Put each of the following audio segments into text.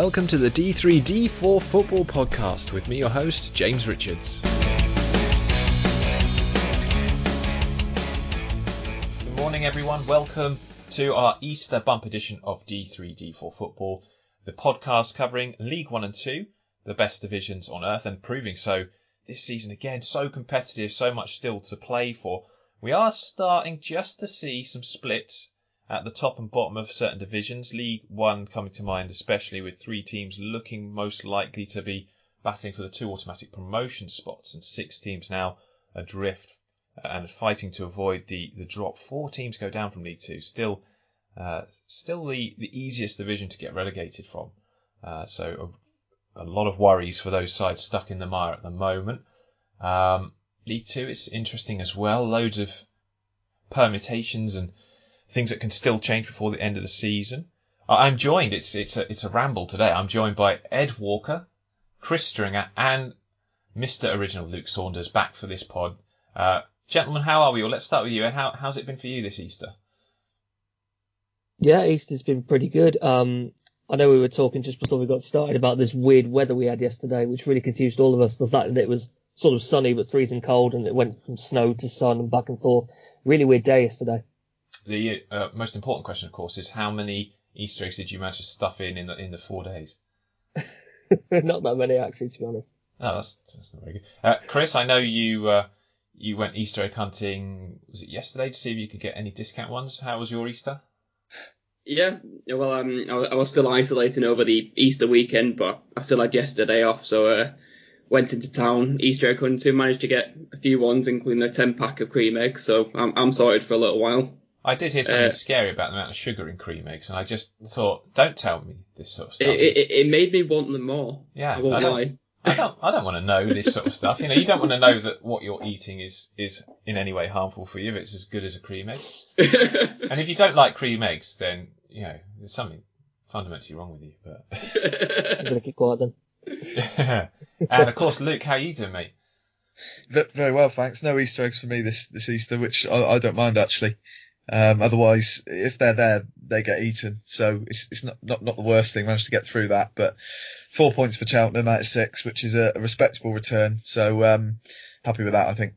welcome to the D3D4 Football Podcast with me, your host, James Richards. Good morning, everyone. Welcome to our Easter bump edition of D3D4 Football, the podcast covering League 1 and 2, the best divisions on earth, and proving so this season again. So competitive, so much still to play for. We are starting just to see some splits at the top and bottom of certain divisions. League 1 coming to mind, especially with 3 teams looking most likely to be battling for the 2 automatic promotion spots, and 6 teams now adrift and fighting to avoid the drop. 4 teams go down from League 2. Still the easiest division to get relegated from. So a lot of worries for those sides stuck in the mire at the moment. League 2 is interesting as well. Loads of permutations and things that can still change before the end of the season. I'm joined, it's a ramble today. I'm joined by Ed Walker, Chris Stringer, and Mr. Original Luke Saunders back for this pod. Gentlemen, how are we? Well, let's start with you. And how's it been for you this Easter? Yeah, Easter's been pretty good. I know we were talking just before we got started about this weird weather we had yesterday, which really confused all of us. The fact that it was sort of sunny but freezing cold, and it went from snow to sun and back and forth. Really weird day yesterday. The most important question, of course, is how many Easter eggs did you manage to stuff in the 4 days? Not that many, actually, to be honest. Oh, that's not very good. Chris, I know you went Easter egg hunting, was it yesterday, to see if you could get any discount ones. How was your Easter? Yeah, well, I was still isolating over the Easter weekend, but I still had yesterday off, so went into town, Easter egg hunting, managed to get a few ones, including a 10-pack of cream eggs, so I'm sorted for a little while. I did hear something scary about the amount of sugar in cream eggs, and I just thought, don't tell me this sort of stuff. It made me want them more. Yeah, I won't lie. I don't want to know this sort of stuff. You know, you don't want to know that what you're eating is in any way harmful for you if it's as good as a cream egg. And if you don't like cream eggs, then, you know, there's something fundamentally wrong with you. But I'm going to keep quiet then. And of course, Luke, how are you doing, mate? Very well, thanks. No Easter eggs for me this Easter, which I don't mind actually. Otherwise, if they're there, they get eaten. So it's not the worst thing. Managed to get through that, but 4 points for Cheltenham out of 6, which is a respectable return. So happy with that, I think.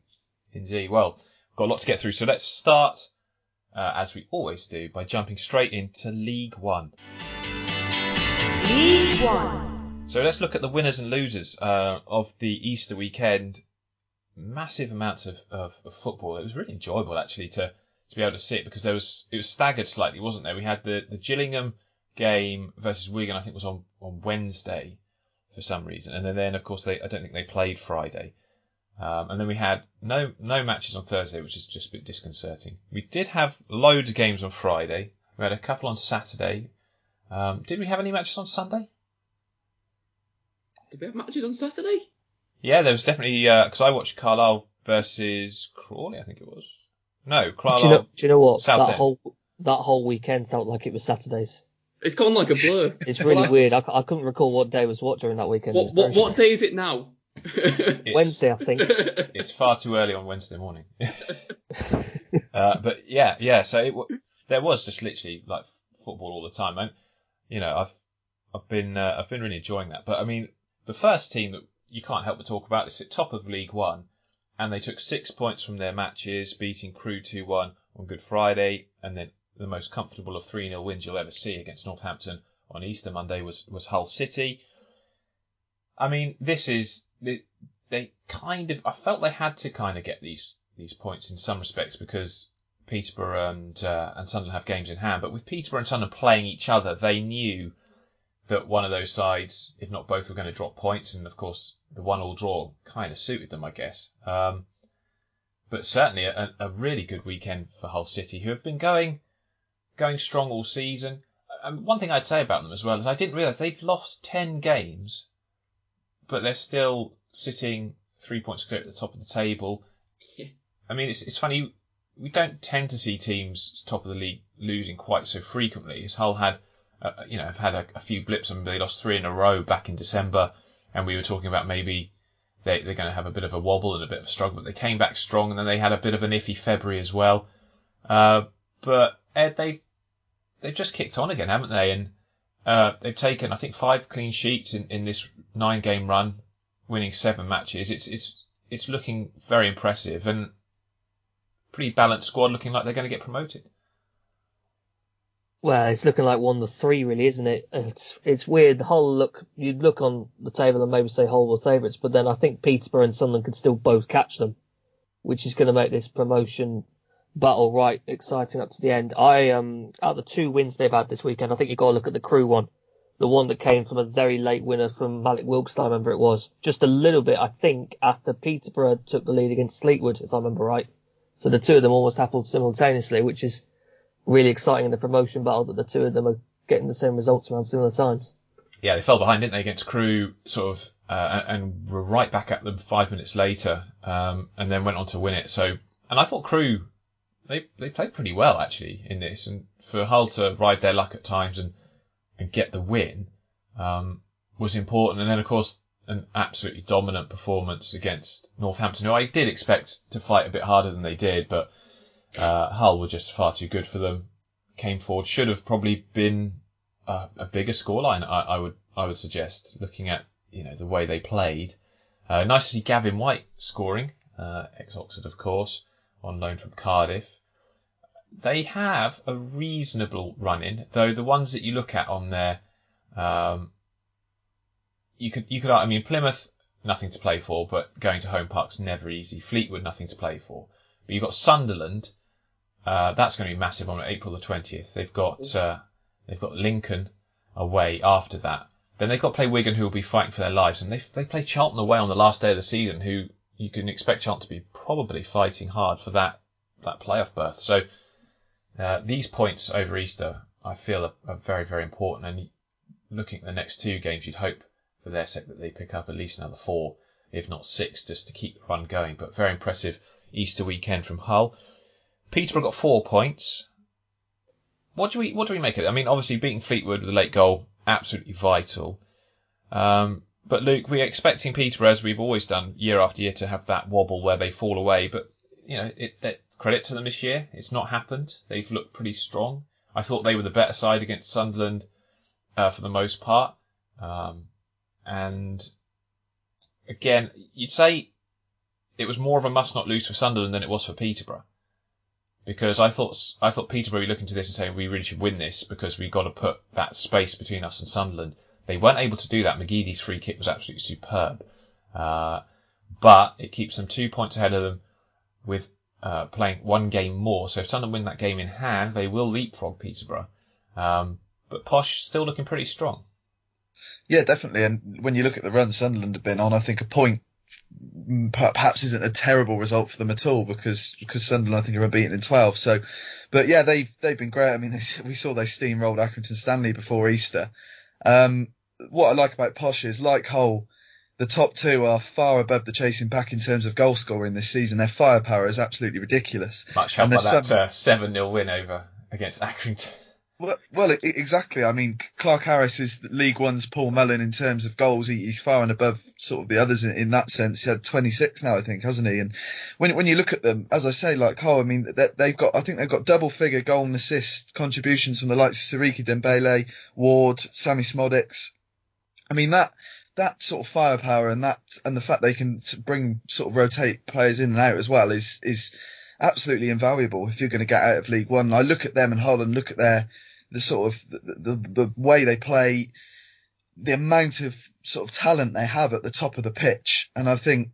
Indeed. Well, we've got a lot to get through. So let's start, as we always do, by jumping straight into League 1. League 1. So let's look at the winners and losers of the Easter weekend. Massive amounts of football. It was really enjoyable, actually, to be able to see it, because it was staggered slightly, wasn't there? We had the Gillingham game versus Wigan, I think was on Wednesday for some reason. And then of course, I don't think they played Friday. And then we had no matches on Thursday, which is just a bit disconcerting. We did have loads of games on Friday. We had a couple on Saturday. Did we have any matches on Sunday? Did we have matches on Saturday? Yeah, there was definitely, because I watched Carlisle versus Crawley, I think it was. No, Carlisle. Do you know what? Southend. That whole weekend felt like it was Saturdays. It's gone like a blur. It's really weird. I couldn't recall what day was what during that weekend. What day is it now? Wednesday, I think. It's far too early on Wednesday morning. But yeah. So there was just literally like football all the time, and you know I've been really enjoying that. But I mean, the first team that you can't help but talk about is at top of League 1. And they took 6 points from their matches, beating Crewe 2-1 on Good Friday, and then the most comfortable of 3-0 wins you'll ever see against Northampton on Easter Monday was Hull City. I mean, they kind of, I felt they had to kind of get these points in some respects, because Peterborough and Sunderland have games in hand. But with Peterborough and Sunderland playing each other, they knew that one of those sides, if not both, were going to drop points, and of course the 1-1 draw kind of suited them, I guess. But certainly a really good weekend for Hull City, who have been going strong all season. One thing I'd say about them as well is I didn't realise they've lost 10 games, but they're still sitting 3 points clear at the top of the table. I mean, it's funny, we don't tend to see teams top of the league losing quite so frequently, as Hull had. Have had a few blips, and they lost 3 in a row back in December, and we were talking about maybe they're going to have a bit of a wobble and a bit of a struggle, but they came back strong, and then they had a bit of an iffy February as well. But Ed, they've just kicked on again, haven't they? And they've taken, I think, 5 clean sheets in this 9-game run, winning 7 matches. It's looking very impressive and pretty balanced squad, looking like they're going to get promoted. Well, it's looking like 1 of 3, really, isn't it? It's weird. You'd look on the table and maybe say Hull were favourites, but then I think Peterborough and Sunderland could still both catch them, which is going to make this promotion battle right exciting up to the end. Out of the 2 wins they've had this weekend, I think you've got to look at the Crew one. The one that came from a very late winner from Malik Wilkes, I remember it was. Just a little bit, I think, after Peterborough took the lead against Fleetwood, if I remember right. So the 2 of them almost happened simultaneously, which is really exciting in the promotion battle that the 2 of them are getting the same results around similar times. Yeah, they fell behind, didn't they, against Crew, sort of, and were right back at them 5 minutes later, and then went on to win it. So, and I thought Crew, they played pretty well, actually, in this, and for Hull to ride their luck at times and get the win, was important. And then, of course, an absolutely dominant performance against Northampton, who I did expect to fight a bit harder than they did, but Hull were just far too good for them. Came forward, should have probably been a bigger scoreline, I would suggest, looking at the way they played. Nice to see Gavin White scoring, ex-Oxford, of course, on loan from Cardiff. They have a reasonable run-in, though the ones that you look at on there, you could, I mean, Plymouth, nothing to play for, but going to home park's never easy. Fleetwood, nothing to play for. But you've got Sunderland, that's going to be massive on April the 20th. They've got Lincoln away after that. Then they've got to play Wigan, who will be fighting for their lives, and they play Charlton away on the last day of the season, who you can expect Charlton to be probably fighting hard for that playoff berth. So these points over Easter, I feel, are very, very important. And looking at the next 2 games, you'd hope for their sake that they pick up at least another 4, if not 6, just to keep the run going. But very impressive Easter weekend from Hull. Peterborough got 4 points. What do we make of it? I mean, obviously beating Fleetwood with a late goal, absolutely vital. But Luke, we're expecting Peterborough, as we've always done year after year, to have that wobble where they fall away. But credit to them this year, it's not happened. They've looked pretty strong. I thought they were the better side against Sunderland for the most part. And again, you'd say it was more of a must not lose for Sunderland than it was for Peterborough. Because I thought Peterborough were looking to this and saying we really should win this because we've got to put that space between us and Sunderland. They weren't able to do that. McGeady's free kick was absolutely superb. But it keeps them 2 points ahead of them with playing 1 game more. So if Sunderland win that game in hand, they will leapfrog Peterborough. But Posh still looking pretty strong. Yeah, definitely. And when you look at the run Sunderland have been on, I think a point perhaps isn't a terrible result for them at all because Sunderland, I think, are unbeaten in 12. So, but yeah, they've been great. I mean, we saw they steamrolled Accrington Stanley before Easter. What I like about Posh is, like Hull, the top 2 are far above the chasing pack in terms of goal scoring this season. Their firepower is absolutely ridiculous. Much helped by that 7-0 win over against Accrington. Well, exactly. I mean, Clark Harris is League One's Paul Mullin in terms of goals. He's far and above sort of the others in that sense. He had 26 now, I think, hasn't he? And when you look at them, as I say, like Hull, I mean, they've got double figure goal and assist contributions from the likes of Siriki Dembele, Ward, Sammy Smodics. I mean, that sort of firepower and the fact they can rotate players in and out as well is absolutely invaluable if you're going to get out of League One. I look at them and Hull and look at the way they play, the amount of sort of talent they have at the top of the pitch. And I think,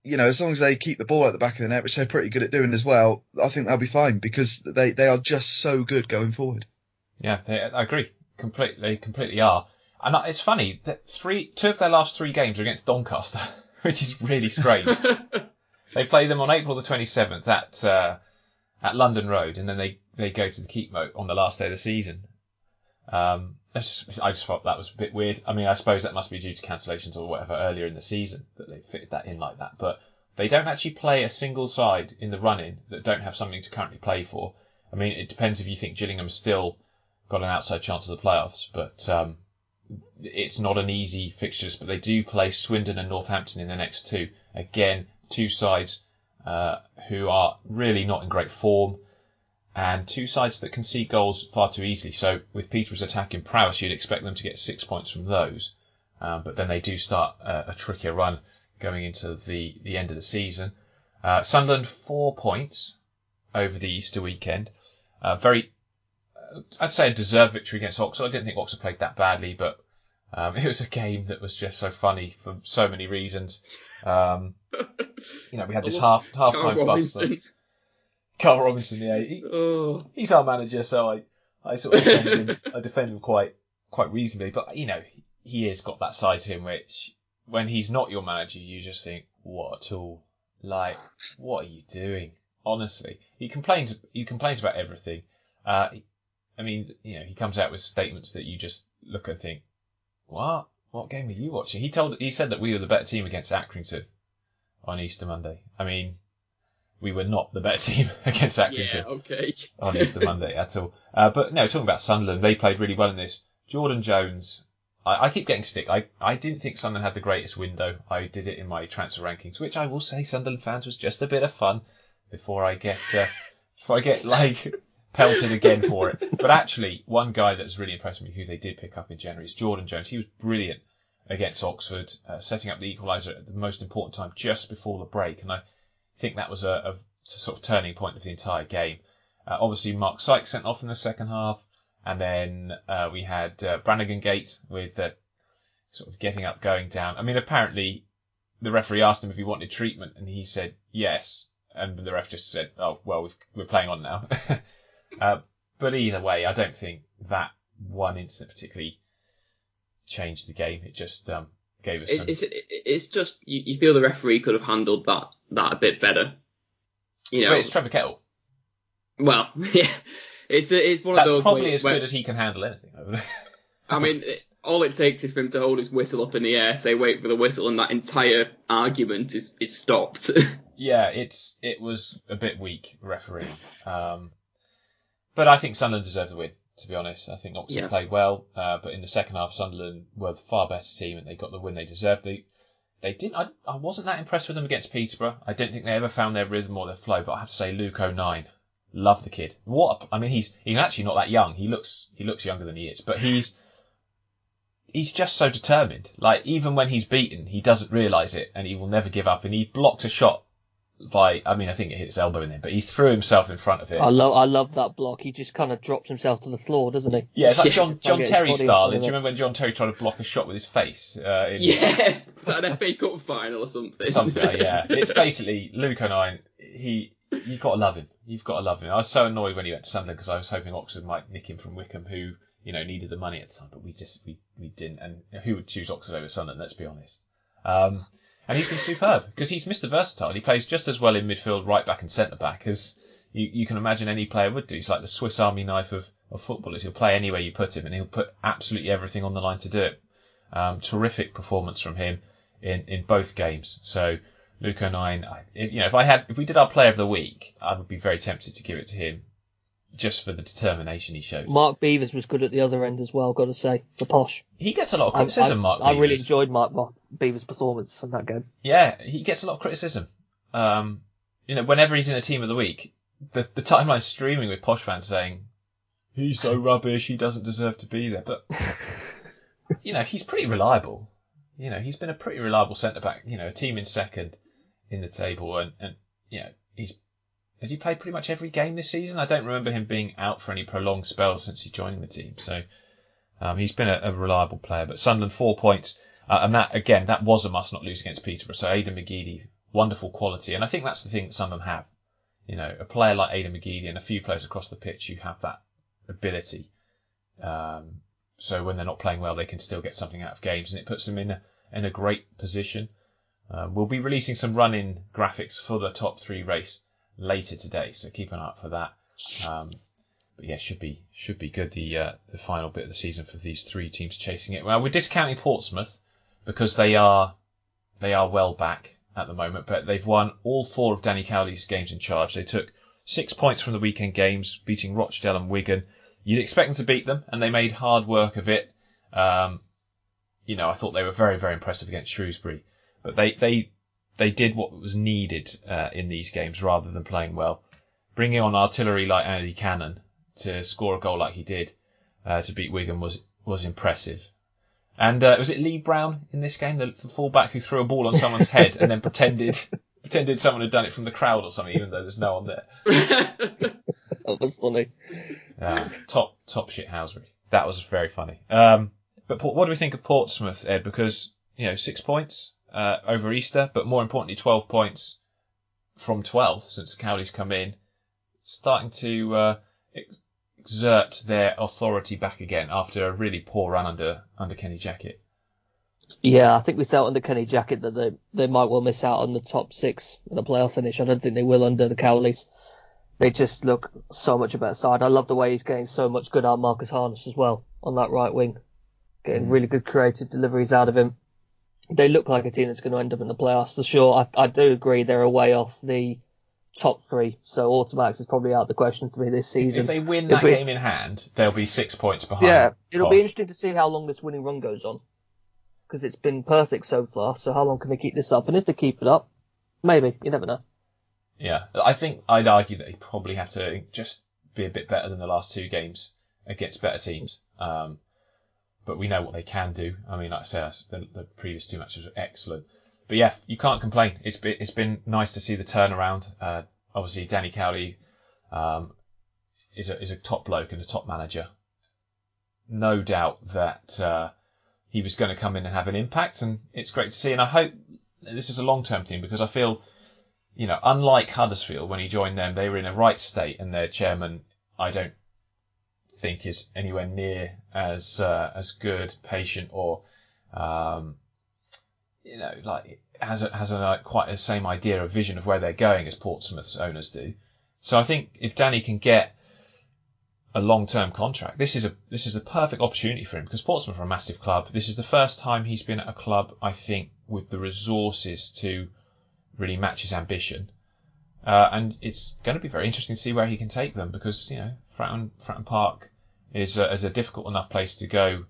as long as they keep the ball at the back of the net, which they're pretty good at doing as well, I think they'll be fine because they are just so good going forward. Yeah, I agree. They completely are. And it's funny that 2 of their last 3 games are against Doncaster, which is really strange. They play them on April the 27th at London Road, and then they go to the Keepmoat on the last day of the season. I just thought that was a bit weird. I mean, I suppose that must be due to cancellations or whatever earlier in the season that they fitted that in like that. But they don't actually play a single side in the run-in that don't have something to currently play for. I mean, it depends if you think Gillingham's still got an outside chance of the playoffs, but it's not an easy fixtures. But they do play Swindon and Northampton in the next 2. Again, 2 sides who are really not in great form. and two sides that concede goals far too easily. So with Peterborough's attacking prowess, you'd expect them to get 6 points from those. But then they do start a trickier run going into the end of the season. Sunderland 4 points over the Easter weekend. I'd say a deserved victory against Oxford. I didn't think Oxford played that badly, but it was a game that was just so funny for so many reasons. We had this half-time buster. Carl Robinson, yeah, he's our manager, so I sort of defend him. I defend him quite reasonably, but he has got that side to him which, when he's not your manager, you just think, what a tool! Like, what are you doing? Honestly, he complains about everything. He comes out with statements that you just look and think, what? What game are you watching? He said that we were the better team against Accrington on Easter Monday. I mean, we were not the better team against Accrington on Easter Monday at all. But no, talking about Sunderland, they played really well in this. Jordan Jones, I keep getting stick. I didn't think Sunderland had the greatest window. I did it in my transfer rankings, which I will say, Sunderland fans, was just a bit of fun before I get like pelted again for it. But actually, one guy that's really impressed me, who they did pick up in January, is Jordan Jones. He was brilliant against Oxford, setting up the equaliser at the most important time, just before the break. And I think that was a sort of turning point of the entire game. Obviously, Mark Sykes sent off in the second half. And then we had Brannigan Gate with sort of getting up, going down. I mean, apparently the referee asked him if he wanted treatment, and he said yes. And the ref just said, "Oh, well, we're playing on now." But either way, I don't think that one incident particularly changed the game. It just gave us some... It's just, you feel the referee could have handled that a bit better. But it's Trevor Kettle. Well, yeah. It's one That's of those. Probably as good as he can handle anything. I mean, all it takes is for him to hold his whistle up in the air, say wait for the whistle, and that entire argument is stopped. Yeah, it was a bit weak refereeing. But I think Sunderland deserved the win, to be honest. I think Oxford played well, but in the second half, Sunderland were the far better team, and they got the win they deserved. They didn't. I wasn't that impressed with them against Peterborough. I don't think they ever found their rhythm or their flow. But I have to say, Luke O'Nien. Love the kid. He's actually not that young. He looks younger than he is, but he's just so determined. Like, even when he's beaten, he doesn't realise it, and he will never give up. And he blocked a shot I think it hit his elbow in there, but he threw himself in front of it. I love that block. He just kind of drops himself to the floor, doesn't he? Yeah, it's like John Terry style. Do you remember when John Terry tried to block a shot with his face? Like an FA Cup final or something. Something like, yeah. It's basically Luke O'Nien. You've got to love him. You've got to love him. I was so annoyed when he went to Sunderland because I was hoping Oxford might nick him from Wickham, who needed the money at the time, but we didn't. And who would choose Oxford over Sunderland? Let's be honest. And he's been superb because he's Mr. Versatile. He plays just as well in midfield, right back, and centre back as you can imagine any player would do. He's like the Swiss Army knife of footballers. He'll play anywhere you put him, and he'll put absolutely everything on the line to do it. Terrific performance from him in both games. So Luke O'Nien, if we did our player of the week, I would be very tempted to give it to him, just for the determination he showed. Mark Beavers was good at the other end as well, got to say, for Posh. He gets a lot of criticism, Mark Beavers. I really enjoyed Mark Beavers' performance in that game. Yeah, he gets a lot of criticism. Whenever he's in a team of the week, the timeline's streaming with Posh fans saying, he's so rubbish, he doesn't deserve to be there. But, he's pretty reliable. He's been a pretty reliable centre-back, a team in second in the table, and has he played pretty much every game this season? I don't remember him being out for any prolonged spells since he joined the team. So he's been a reliable player. But Sunderland 4 points, and that was a must not lose against Peterborough. So Aidan McGeady, wonderful quality, and I think that's the thing that Sunderland have. A player like Aidan McGeady and a few players across the pitch who have that ability. So when they're not playing well, they can still get something out of games, and it puts them in a great position. We'll be releasing some run-in graphics for the top 3 race later today, so keep an eye out for that. But yeah, should be good. The final bit of the season for these 3 teams chasing it. Well, we're discounting Portsmouth because they are well back at the moment, but they've won all 4 of Danny Cowley's games in charge. They took 6 points from the weekend games, beating Rochdale and Wigan. You'd expect them to beat them, and they made hard work of it. I thought they were very, very impressive against Shrewsbury, but they did what was needed in these games rather than playing well. bringing on artillery like Andy Cannon to score a goal like he did to beat Wigan was impressive. And was it Lee Brown in this game, the fullback who threw a ball on someone's head and then pretended someone had done it from the crowd or something, even though there's no one there? That was funny. Top shithousery. That was very funny. But what do we think of Portsmouth, Ed? Because 6 points over Easter, but more importantly, 12 points from 12 since Cowley's come in, starting to exert their authority back again after a really poor run under Kenny Jackett. Yeah, I think we felt under Kenny Jackett that they might well miss out on the top 6 in the playoff finish. I don't think they will under the Cowleys. They just look so much a better side. I love the way he's getting so much good out of Marcus Harness as well on that right wing. Getting really good creative deliveries out of him. They look like a team that's going to end up in the playoffs for sure. I do agree they're away off the top 3, so Automatics is probably out of the question to me this season. If they win that game in hand, they'll be 6 points behind. Yeah, it'll be interesting to see how long this winning run goes on, because it's been perfect so far, so how long can they keep this up? And if they keep it up, maybe, you never know. Yeah, I think I'd argue that they probably have to just be a bit better than the last 2 games against better teams. But we know what they can do. I mean, like I said, the previous 2 matches were excellent. But yeah, you can't complain. It's been nice to see the turnaround. Obviously, Danny Cowley is a top bloke and a top manager. No doubt that he was going to come in and have an impact, and it's great to see. And I hope this is a long-term thing, because I feel, unlike Huddersfield, when he joined them, they were in a right state, and their chairman, I don't think, is anywhere near as good, patient, or has quite the same idea or vision of where they're going as Portsmouth's owners do. So I think if Danny can get a long-term contract, this is a perfect opportunity for him, because Portsmouth are a massive club. This is the first time he's been at a club, I think, with the resources to really match his ambition. And it's going to be very interesting to see where he can take them, because Fratton Park is a difficult enough place to go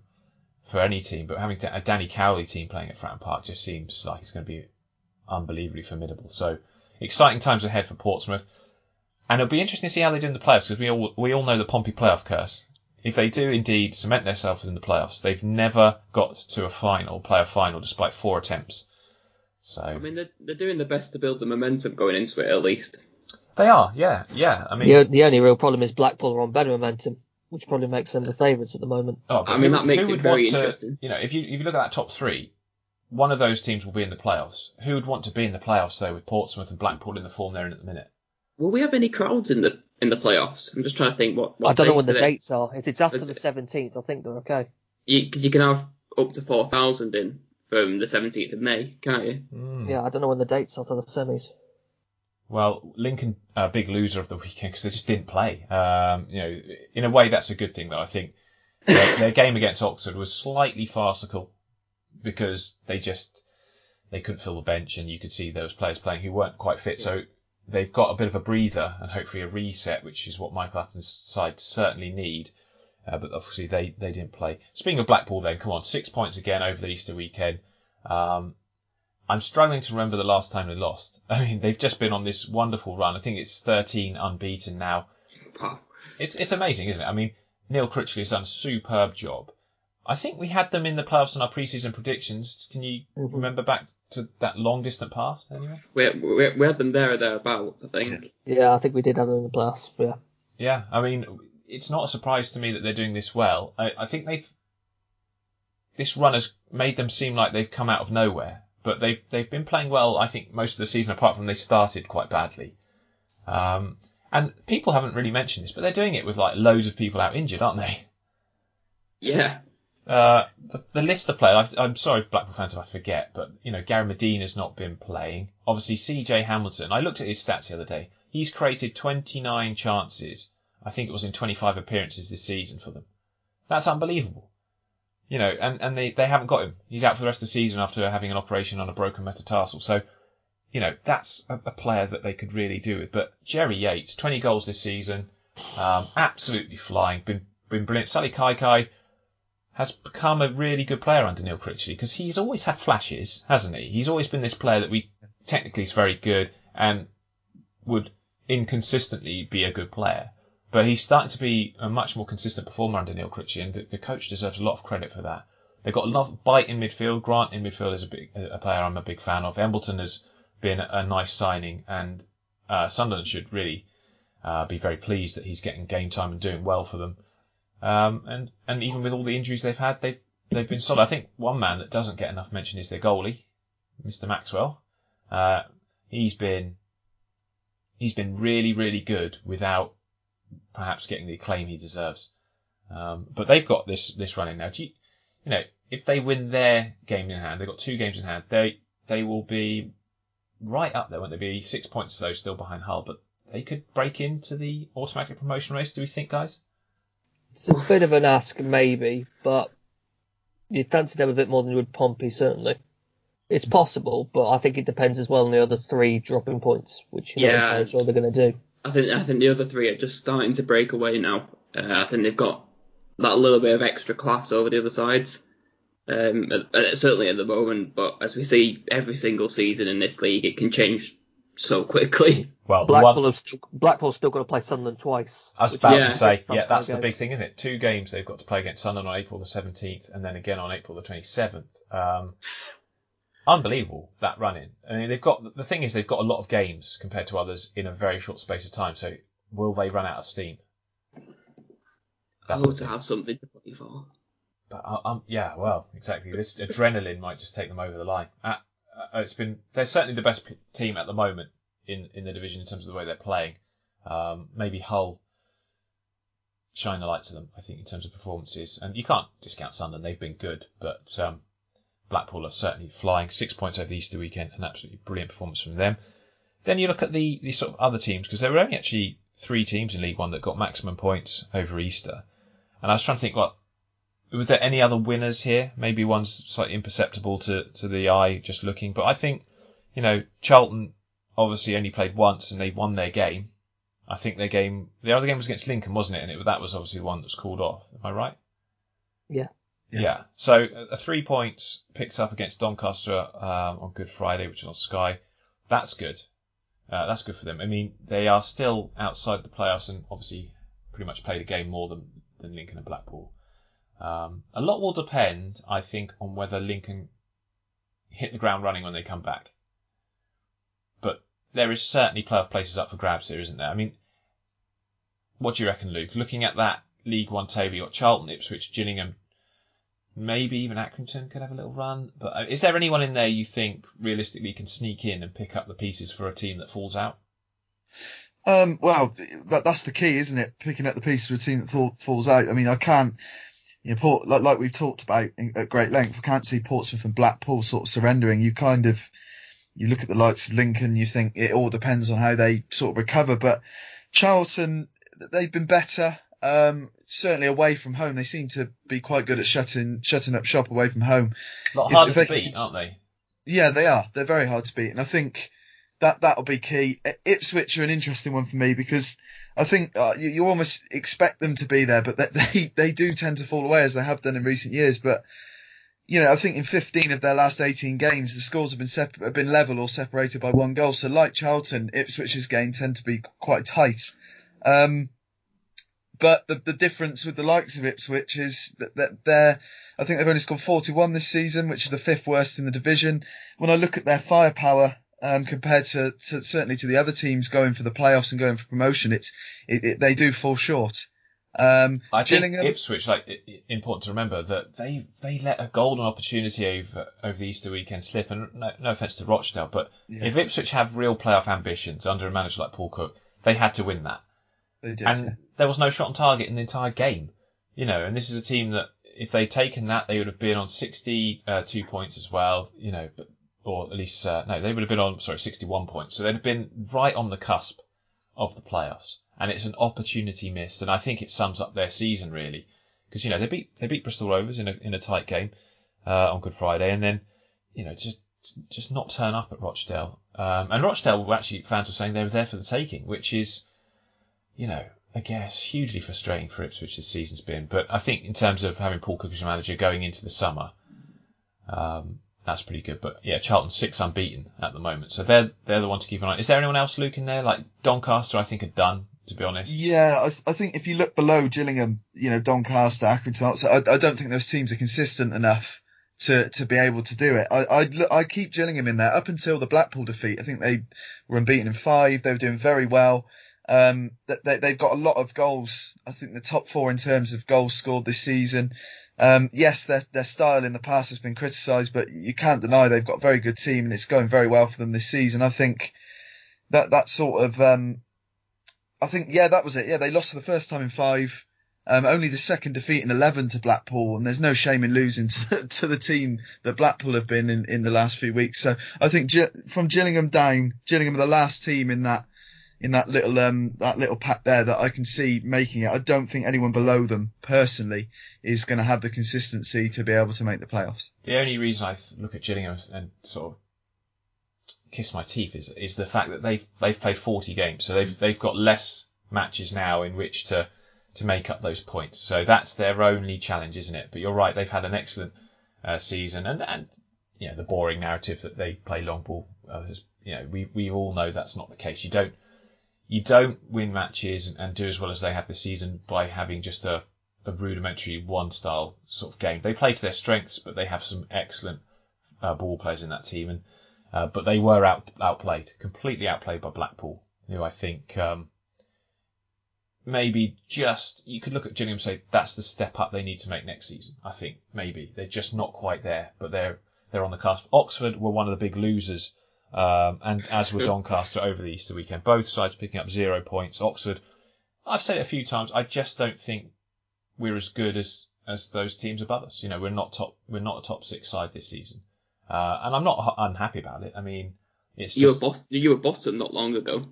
for any team, but having a Danny Cowley team playing at Fratton Park just seems like it's going to be unbelievably formidable. So exciting times ahead for Portsmouth, and it'll be interesting to see how they do in the playoffs, because we all know the Pompey playoff curse. If they do indeed cement themselves in the playoffs, they've never got to a playoff final, despite 4 attempts. So I mean, they're doing their best to build the momentum going into it, at least. They are, yeah. I mean, the only real problem is Blackpool are on better momentum, which probably makes them the favourites at the moment. I mean, that makes it very interesting. If you look at that top 3, one of those teams will be in the playoffs. Who would want to be in the playoffs, though, with Portsmouth and Blackpool in the form they're in at the minute? Will we have any crowds in the playoffs? I'm just trying to think what I don't know when the dates are. If it's after the 17th, I think they're okay. Because you can have up to 4,000 in from the 17th of May, can't you? Yeah, I don't know when the dates are for the semis. Well, Lincoln, big loser of the weekend because they just didn't play. In a way, that's a good thing, though. I think their game against Oxford was slightly farcical because they couldn't fill the bench, and you could see those players playing who weren't quite fit. So they've got a bit of a breather and hopefully a reset, which is what Michael Appleton's side certainly need. But obviously they didn't play. Speaking of Blackpool, then, come on, 6 points again over the Easter weekend. I'm struggling to remember the last time they lost. I mean, they've just been on this wonderful run. I think it's 13 unbeaten now. Wow. It's amazing, isn't it? I mean, Neil Critchley has done a superb job. I think we had them in the playoffs in our pre-season predictions. Can you remember back to that long distant past anyway? We had them there or thereabouts, I think. Yeah, I think we did have them in the playoffs. Yeah. Yeah, I mean, it's not a surprise to me that they're doing this well. I think this run has made them seem like they've come out of nowhere. But they've been playing well, I think, most of the season, apart from they started quite badly. And people haven't really mentioned this, but they're doing it with like loads of people out injured, aren't they? Yeah. The list of players, I'm sorry, Blackpool fans, if I forget, but Gary Medina's not been playing. Obviously, CJ Hamilton. I looked at his stats the other day. He's created 29 chances. I think it was in 25 appearances this season for them. That's unbelievable. And they haven't got him. He's out for the rest of the season after having an operation on a broken metatarsal. So, that's a player that they could really do with. But Jerry Yates, 20 goals this season, absolutely flying, been brilliant. Sully Kaikai has become a really good player under Neil Critchley, because he's always had flashes, hasn't he? He's always been this player that we technically is very good and would inconsistently be a good player, but he's starting to be a much more consistent performer under Neil Critchley, and the coach deserves a lot of credit for that. They've got a lot of bite in midfield. Grant in midfield is a player I'm a big fan of. Embleton has been a nice signing, and Sunderland should really be very pleased that he's getting game time and doing well for them. And even with all the injuries they've had, they've been solid. I think one man that doesn't get enough mention is their goalie, Mr. Maxwell. He's been really, really good without perhaps getting the acclaim he deserves. But they've got this running now. If they win their game in hand, they've got 2 games in hand, they will be right up there, won't they? Be 6 points though, still behind Hull, but they could break into the automatic promotion race, do we think, guys? It's a bit of an ask, maybe, but you'd fancy them a bit more than you would Pompey, certainly. It's possible, but I think it depends as well on the other 3 dropping points, which you're not entirely sure they're going to do. I think the other 3 are just starting to break away now. I think they've got that little bit of extra class over the other sides, certainly at the moment. But as we see every single season in this league, it can change so quickly. Well, Blackpool's still got to play Sunderland twice. I was about to say, that's the big thing, isn't it? 2 games they've got to play against Sunderland on April the 17th, and then again on April the 27th. Unbelievable, that run-in. I mean, the thing is, they've got a lot of games compared to others in a very short space of time. So, will they run out of steam? To have something to play for. But yeah, well, exactly. This adrenaline might just take them over the line. They're certainly the best team at the moment in the division in terms of the way they're playing. Maybe Hull shine the light to them, I think, in terms of performances. And you can't discount Sunderland; they've been good, but Blackpool are certainly flying. 6 points over the Easter weekend, an absolutely brilliant performance from them. Then you look at the sort of other teams, because there were only actually 3 teams in League One that got maximum points over Easter. And I was trying to think, were there any other winners here? Maybe one's slightly imperceptible to the eye just looking. But I think, Charlton obviously only played once and they won their game. I think the other game was against Lincoln, wasn't it? And that was obviously the one that was called off. Am I right? Yeah. So 3 points picked up against Doncaster on Good Friday, which is on Sky. That's good. That's good for them. I mean, they are still outside the playoffs and obviously pretty much played a game more than Lincoln and Blackpool. A lot will depend, I think, on whether Lincoln hit the ground running when they come back. But there is certainly playoff places up for grabs here, isn't there? I mean, what do you reckon, Luke? Looking at that League One table, you've got Charlton, Ipswich, Gillingham, maybe even Accrington could have a little run. But is there anyone in there you think realistically can sneak in and pick up the pieces for a team that falls out? Well, that's the key, isn't it? Picking up the pieces for a team that falls out. I mean, I can't, like we've talked about at great length, I can't see Portsmouth and Blackpool sort of surrendering. You look at the likes of Lincoln, you think it all depends on how they sort of recover. But Charlton, they've been better. Certainly away from home, they seem to be quite good at shutting up shop away from home. A lot harder to beat, aren't they? Yeah, they are. They're very hard to beat, and I think that'll be key. Ipswich are an interesting one for me because I think you almost expect them to be there, but they do tend to fall away as they have done in recent years. But I think in 15 of their last 18 games, the scores have been level or separated by 1 goal. So like Charlton, Ipswich's game tend to be quite tight. But the difference with the likes of Ipswich is that I think they've only scored 41 this season, which is the 5th worst in the division. When I look at their firepower, compared to certainly to the other teams going for the playoffs and going for promotion, they do fall short. I think Ipswich, important to remember that they let a golden opportunity over the Easter weekend slip, and no offence to Rochdale, but if Ipswich have real playoff ambitions under a manager like Paul Cook, they had to win that. They did, and there was no shot on target in the entire game, and this is a team that if they'd taken that, they would have been on 62 points as well, or at least, they would have been on, 61 points. So they'd have been right on the cusp of the playoffs. And it's an opportunity missed. And I think it sums up their season, really. Because, they beat Bristol Rovers in a tight game, on Good Friday. And then, just not turn up at Rochdale. And Rochdale were actually, fans were saying they were there for the taking, which is, I guess, hugely frustrating for Ipswich this season's been. But I think in terms of having Paul Cook as your manager going into the summer, That's pretty good. But yeah, Charlton's 6 unbeaten at the moment, so they're the one to keep an eye on. Is there anyone else, Luke, in there? Like Doncaster, I think are done, to be honest. Yeah, I think if you look below Gillingham, Doncaster, Accrington, so I don't think those teams are consistent enough to be able to do it. I keep Gillingham in there up until the Blackpool defeat. I think they were unbeaten in 5. They were doing very well. They've got a lot of goals. I think the top 4 in terms of goals scored this season. Yes, their style in the past has been criticised, but you can't deny they've got a very good team and it's going very well for them this season. I think that sort of, that was it. Yeah, they lost for the first time in 5. Only the second defeat in 11 to Blackpool, and there's no shame in losing to the team that Blackpool have been in the last few weeks. So I think from Gillingham down, Gillingham are the last team in that little pack there that I can see making it. I don't think anyone below them personally is going to have the consistency to be able to make the playoffs. The only reason I look at Gillingham and sort of kiss my teeth is the fact that they've played 40 games, so they've got less matches now in which to make up those points. So that's their only challenge, isn't it? But you're right, they've had an excellent season, and the boring narrative that they play long ball. We all know that's not the case. You don't win matches and do as well as they have this season by having just a rudimentary one style sort of game. They play to their strengths, but they have some excellent ball players in that team, but they were outplayed, completely outplayed by Blackpool, who I think maybe just, you could look at Gillingham and say that's the step up they need to make next season. I think maybe they're just not quite there, but they're on the cusp. Oxford were one of the big losers, and as were Doncaster over the Easter weekend. Both sides picking up 0 points. Oxford, I've said it a few times, I just don't think we're as good as those teams above us. We're not a top 6 side this season, and I'm not unhappy about it. I mean, it's just you were Boston not long ago.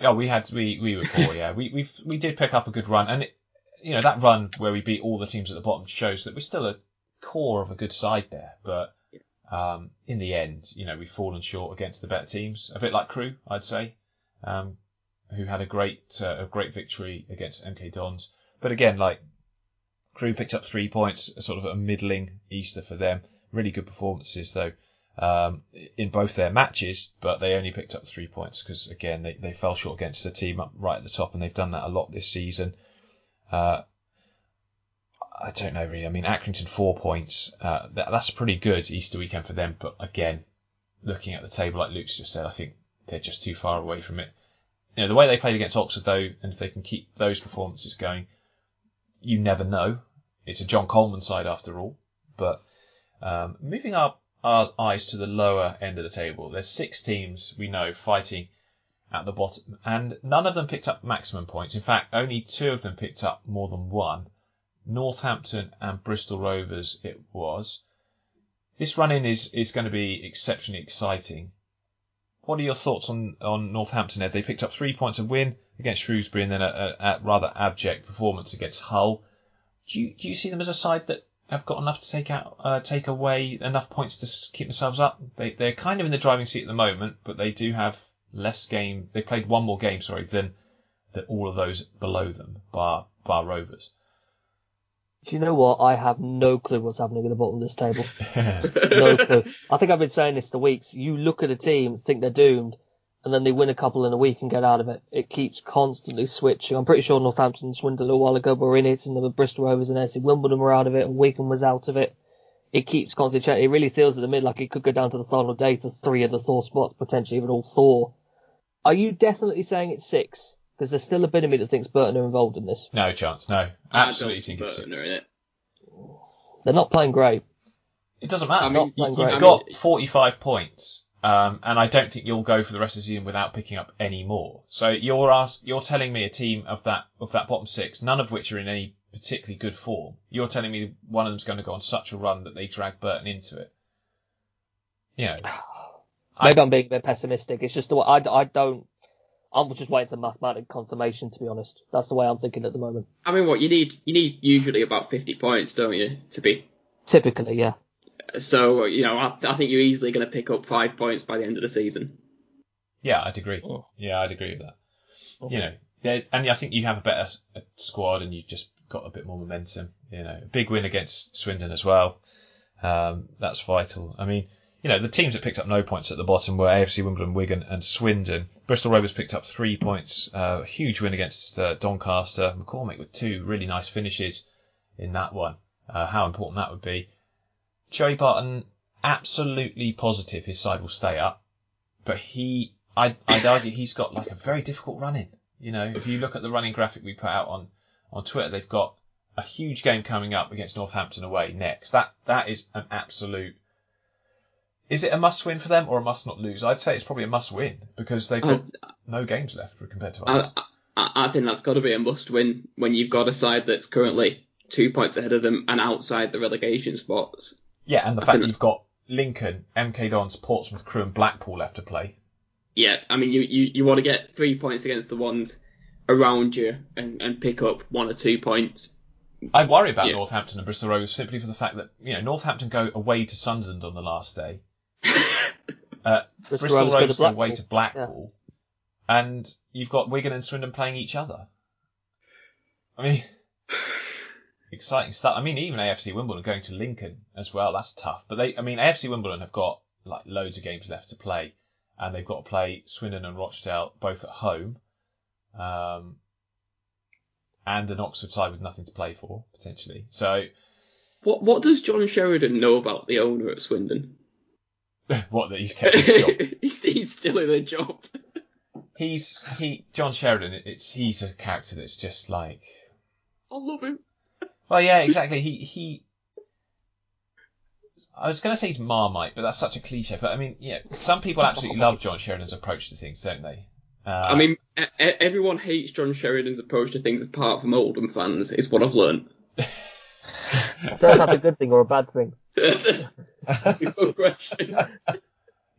Yeah, we were poor. Yeah, we did pick up a good run, and that run where we beat all the teams at the bottom shows that we're still a core of a good side there. But in the end, we've fallen short against the better teams. A bit like Crewe, I'd say, who had a great victory against MK Dons. But again, like Crewe picked up 3 points, sort of a middling Easter for them. Really good performances though. In both their matches, but they only picked up 3 points because, again, they fell short against the team up right at the top, and they've done that a lot this season. I don't know really. I mean, Accrington 4 points. That's pretty good Easter weekend for them, but again, looking at the table, like Luke's just said, I think they're just too far away from it. The way they played against Oxford though, and if they can keep those performances going, you never know. It's a John Coleman side after all. But moving up our eyes to the lower end of the table, there's 6 teams we know fighting at the bottom, and none of them picked up maximum points. In fact, only 2 of them picked up more than 1. Northampton and Bristol Rovers it was. This run-in is going to be exceptionally exciting. What are your thoughts on Northampton, Ed? They picked up 3 points, a win against Shrewsbury and then a rather abject performance against Hull. Do you see them as a side that have got enough to take away enough points to keep themselves up? They're kind of in the driving seat at the moment, but they do have less game. They played one more game, than all of those below them, bar Rovers. Do you know what? I have no clue what's happening at the bottom of this table. No clue. I think I've been saying this for weeks. You look at a team, think they're doomed, and then they win a couple in a week and get out of it. It keeps constantly switching. I'm pretty sure Northampton swindled a while ago, but were in it, and the Bristol Rovers and FC Wimbledon were out of it, and Wigan was out of it. It keeps constantly changing. It really feels at the minute like it could go down to the final day for 3 of the Thor spots, potentially even all Thor. Are you definitely saying it's 6? Because there's still a bit of me that thinks Burton are involved in this. No chance, no. Absolutely think it's 6. In it. They're not playing great. It doesn't matter. I mean, You've got 45 points. And I don't think you'll go for the rest of the season without picking up any more. So you're telling me a team of that bottom 6, none of which are in any particularly good form. You're telling me one of them's going to go on such a run that they drag Burton into it. Maybe I'm being a bit pessimistic. It's just the way I'm just waiting for the mathematical confirmation, to be honest. That's the way I'm thinking at the moment. I mean, what you need usually about 50 points, don't you, to be? Typically, yeah. So, I think you're easily going to pick up 5 points by the end of the season. Yeah, I'd agree. Oh. Yeah, I'd agree with that. And I think you have a better squad and you've just got a bit more momentum. A big win against Swindon as well. That's vital. I mean, the teams that picked up no points at the bottom were AFC Wimbledon, Wigan and Swindon. Bristol Rovers picked up 3 points, a huge win against Doncaster. McCormick with 2 really nice finishes in that one. How important that would be. Joey Barton, absolutely positive his side will stay up, but I'd argue he's got like a very difficult run in. If you look at the running graphic we put out on Twitter, they've got a huge game coming up against Northampton away next. That is an absolute. Is it a must win for them or a must not lose? I'd say it's probably a must win because they've got no games left compared to others. I think that's got to be a must win when you've got a side that's currently 2 points ahead of them and outside the relegation spots. Yeah, and the fact that you've got Lincoln, MK Dons, Portsmouth, Crewe and Blackpool left to play. Yeah, I mean, you want to get 3 points against the ones around you and pick up 1 or 2 points. I worry about Northampton and Bristol Rovers simply for the fact that Northampton go away to Sunderland on the last day. Bristol Rovers go away to Blackpool, and you've got Wigan and Swindon playing each other. I mean, exciting stuff. I mean, even AFC Wimbledon going to Lincoln as well. That's tough. But AFC Wimbledon have got like loads of games left to play, and they've got to play Swindon and Rochdale both at home, and an Oxford side with nothing to play for potentially. So, what does John Sheridan know about the owner at Swindon? What, that he's kept his job? He's still in a job. John Sheridan. He's a character that's just like. I love him. Well, yeah, exactly. I was going to say he's Marmite, but that's such a cliche. But I mean, some people absolutely love John Sheridan's approach to things, don't they? I mean, everyone hates John Sheridan's approach to things apart from Oldham fans, is what I've learned. I don't know if that's a good thing or a bad thing. That's a good question.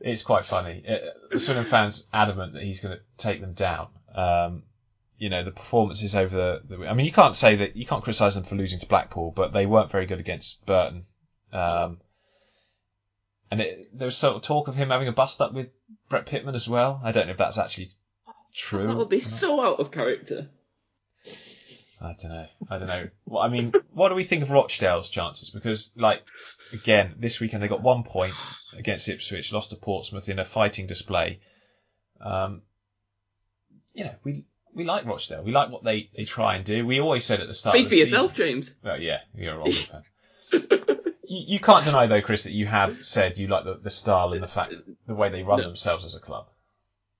It's quite funny. The Swindon fans adamant that he's going to take them down. The performances over the. I mean, you can't criticise them for losing to Blackpool, but they weren't very good against Burton. And there was sort of talk of him having a bust up with Brett Pittman as well. I don't know if that's actually true. That would be so out of character. I don't know. Well, I mean, what do we think of Rochdale's chances? Because, again, this weekend they got 1 point against Ipswich, lost to Portsmouth in a fighting display. We like Rochdale. We like what they try and do. We always said at the start Speak of the for season, yourself, James. Well, yeah, you're a Rochdale fan. You can't deny, though, Chris, that you have said you like the style and the way they run themselves as a club.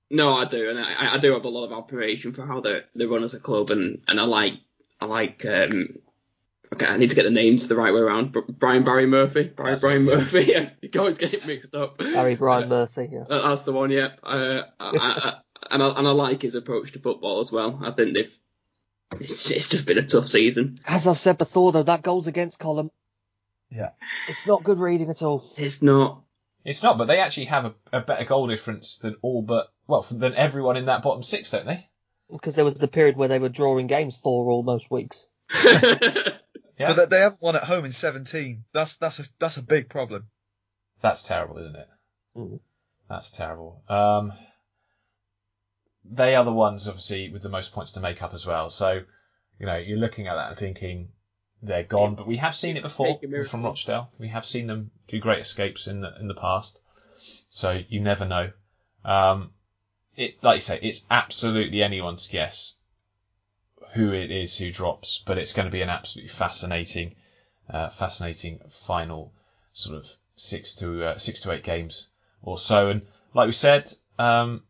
No, I do, and I do have a lot of admiration for how they run as a club, and I like. Okay, I need to get the names the right way around. Barry Murphy. Murphy. Yeah, you always get it mixed up. Brian Murphy. Yeah, that's the one. Yeah. And I like his approach to football as well. I think it's just been a tough season. As I've said before, though, that goals against column. Yeah. It's not good reading at all. It's not. It's not, but they actually have a better goal difference than than everyone in that bottom six, don't they? Because there was the period where they were drawing games for almost weeks. Yeah. But they haven't won at home in 17. That's a big problem. That's terrible, isn't it? Mm. That's terrible. They are the ones, obviously, with the most points to make up as well. So, you're looking at that and thinking they're gone. But we have seen it before from Rochdale. We have seen them do great escapes in the past. So you never know. Like you say, it's absolutely anyone's guess who it is who drops, but it's going to be an absolutely fascinating final sort of 6 to 8 games or so. And like we said, the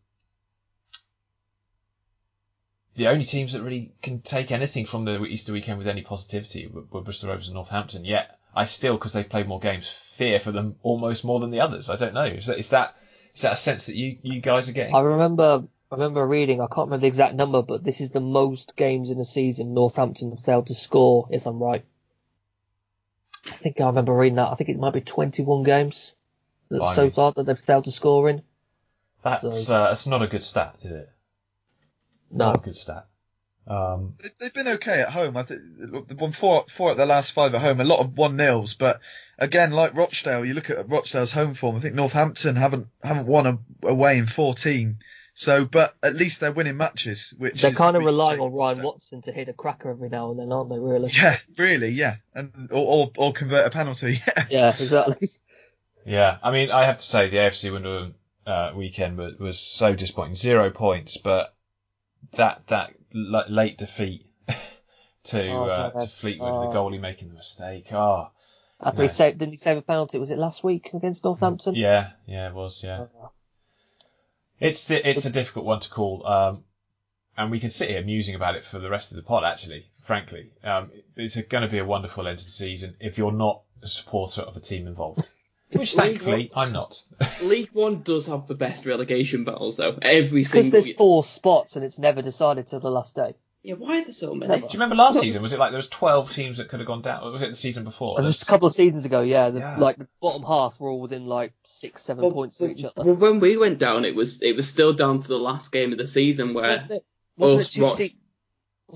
only teams that really can take anything from the Easter weekend with any positivity were Bristol Rovers and Northampton. Yet I still, because they've played more games, fear for them almost more than the others. I don't know. Is that a sense that you guys are getting? I remember reading, I can't remember the exact number, but this is the most games in a season Northampton have failed to score, if I'm right. I think I remember reading that. I think it might be 21 games so far that they've failed to score in. That's not a good stat, is it? No. Not a good stat. They've been okay at home. I think they've won four at their last 5 at home. A lot of 1-0s, but again, like Rochdale, you look at Rochdale's home form. I think Northampton haven't won away in 14. So, but at least they're winning matches. They're kind of relying on Ryan Watson to hit a cracker every now and then, aren't they? Really? Yeah, really. Yeah, and or convert a penalty. Yeah, exactly. Yeah, I mean, I have to say the AFC Wimbledon weekend was so disappointing. 0 points, but that late defeat to Fleetwood, the goalie making the mistake. After didn't he save a penalty? Was it last week against Northampton? Yeah, it was. Yeah, it's a difficult one to call. And we can sit here musing about it for the rest of the pod. Actually, frankly, it's going to be a wonderful end to the season if you're not a supporter of a team involved. Which, thankfully, I'm not. League One does have the best relegation battles, though. Because there's 4 spots and it's never decided till the last day. Yeah, why are there so many? Do you remember last season? Was it like there was 12 teams that could have gone down? Or was it the season before? Just a couple of seasons ago, yeah. Like the bottom half were all within like 6-7 points of each other. Well, when we went down, it was still down to the last game of the season where. Was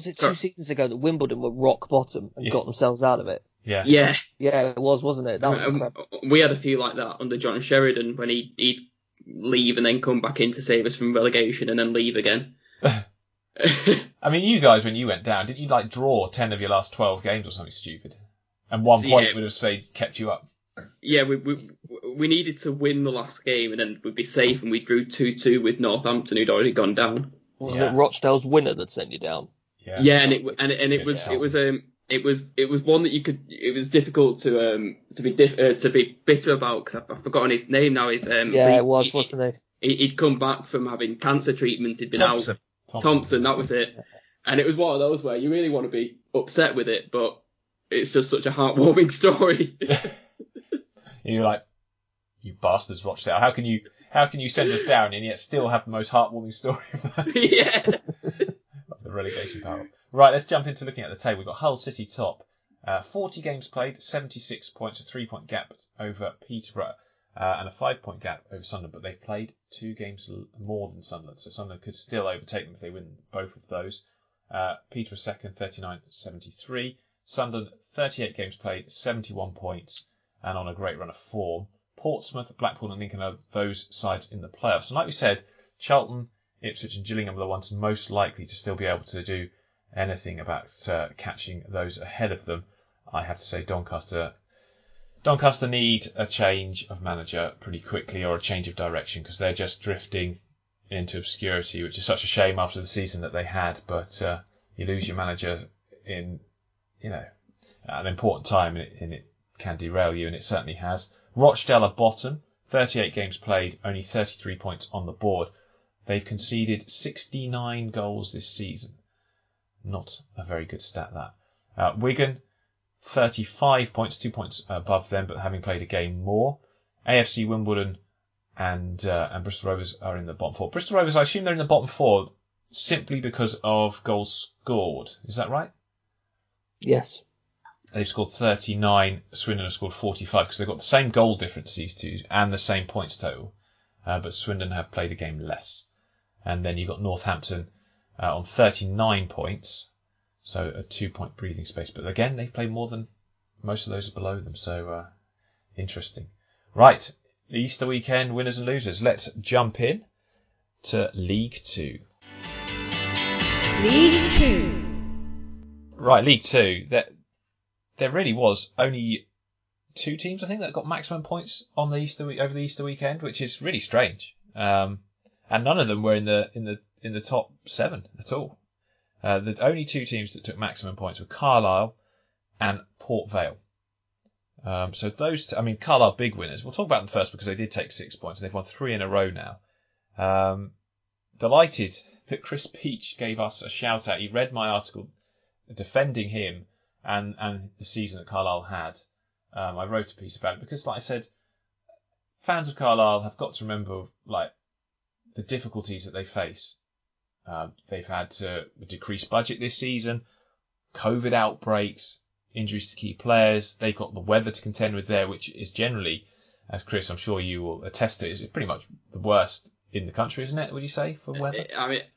it 2 seasons ago that Wimbledon were rock bottom and got themselves out of it? Yeah, it was, wasn't it? That was incredible. We had a few like that under John Sheridan when he'd leave and then come back in to save us from relegation and then leave again. I mean, you guys, when you went down, didn't you like draw 10 of your last 12 games or something stupid? And 1 point would have kept you up. Yeah, we needed to win the last game and then we'd be safe, and we drew 2-2 with Northampton, who'd already gone down. Wasn't it Rochdale's winner that sent you down? Yeah, and it was one that you could. It was difficult to be bitter about because I've forgotten his name now. What's the name? He'd come back from having cancer treatment. He'd been out. Thompson, that was it. And it was one of those where you really want to be upset with it, but it's just such a heartwarming story. You're like, you bastards, Rochdale. How can you send us down and yet still have the most heartwarming story of that? Yeah. The relegation battle. Right, let's jump into looking at the table. We've got Hull City top. 40 games played, 76 points, a 3-point gap over Peterborough, and a 5-point gap over Sunderland, but they've played 2 games more than Sunderland, so Sunderland could still overtake them if they win both of those. Peterborough second, 39-73. Sunderland, 38 games played, 71 points, and on a great run of form. Portsmouth, Blackpool and Lincoln are those sides in the playoffs. And like we said, Charlton, Ipswich and Gillingham are the ones most likely to still be able to do anything about catching those ahead of them. I have to say Doncaster need a change of manager pretty quickly, or a change of direction, because they're just drifting into obscurity, which is such a shame after the season that they had. But you lose your manager in an important time, and it can derail you, and it certainly has. Rochdale are bottom, 38 games played, only 33 points on the board. They've conceded 69 goals this season. Not a very good stat, that. Wigan, 35 points, 2 points above them, but having played a game more. AFC Wimbledon and Bristol Rovers are in the bottom 4. Bristol Rovers, I assume they're in the bottom 4 simply because of goals scored. Is that right? Yes. They've scored 39. Swindon have scored 45 because they've got the same goal difference, these two, and the same points total. But Swindon have played a game less. And then you've got Northampton on 39 points. So a 2-point breathing space. But again, they've played more than most of those are below them. So interesting. Right. The Easter weekend, winners and losers. Let's jump in to League 2. League 2. Right, League 2. There really was only 2 teams, I think, that got maximum points on the over the Easter weekend, which is really strange. And none of them were in the top 7 at all. The only 2 teams that took maximum points were Carlisle and Port Vale. So those, Carlisle big winners. We'll talk about them first because they did take 6 points and they've won 3 in a row now. Delighted that Chris Peach gave us a shout out. He read my article defending him and the season that Carlisle had. I wrote a piece about it because, like I said, fans of Carlisle have got to remember the difficulties that they face. They've had to decrease budget this season, COVID outbreaks, injuries to key players. They've got the weather to contend with there, which is generally, as Chris, I'm sure you will attest to, is pretty much the worst in the country, isn't it? Would you say, for weather?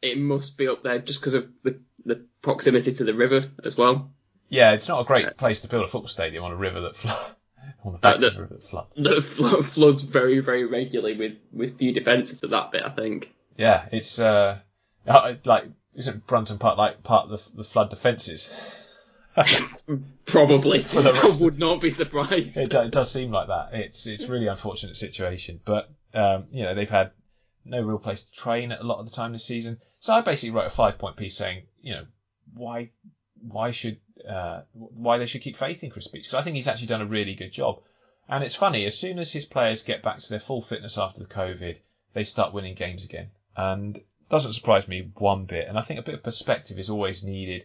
It must be up there just because of the proximity to the river as well. Yeah, it's not a great place to build a football stadium on a river that floods. On the banks of a river that floods. That floods very, very regularly with few defences of that bit, I think. Yeah, it's isn't Brunton Park like part of the flood defences? Probably. For the I rest would not be surprised. It does seem like that. It's a really unfortunate situation, but they've had no real place to train a lot of the time this season. So I basically wrote a 5-point piece saying, why they should keep faith in Chris Beach, because I think he's actually done a really good job. And it's funny, as soon as his players get back to their full fitness after the COVID, they start winning games again, and it doesn't surprise me one bit. And I think a bit of perspective is always needed.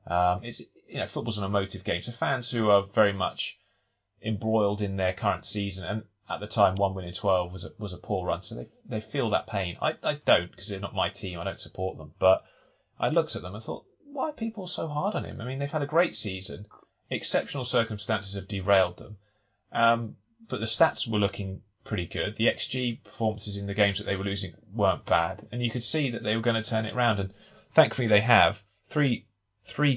Football's an emotive game, so fans who are very much embroiled in their current season, and at the time 1 win in 12 was a poor run, so they feel that pain. I don't, because they're not my team. I don't support them, but I looked at them and thought, why are people so hard on him? I mean, they've had a great season. Exceptional circumstances have derailed them, but the stats were looking pretty good. The XG performances in the games that they were losing weren't bad, and you could see that they were going to turn it around, and thankfully they have. Three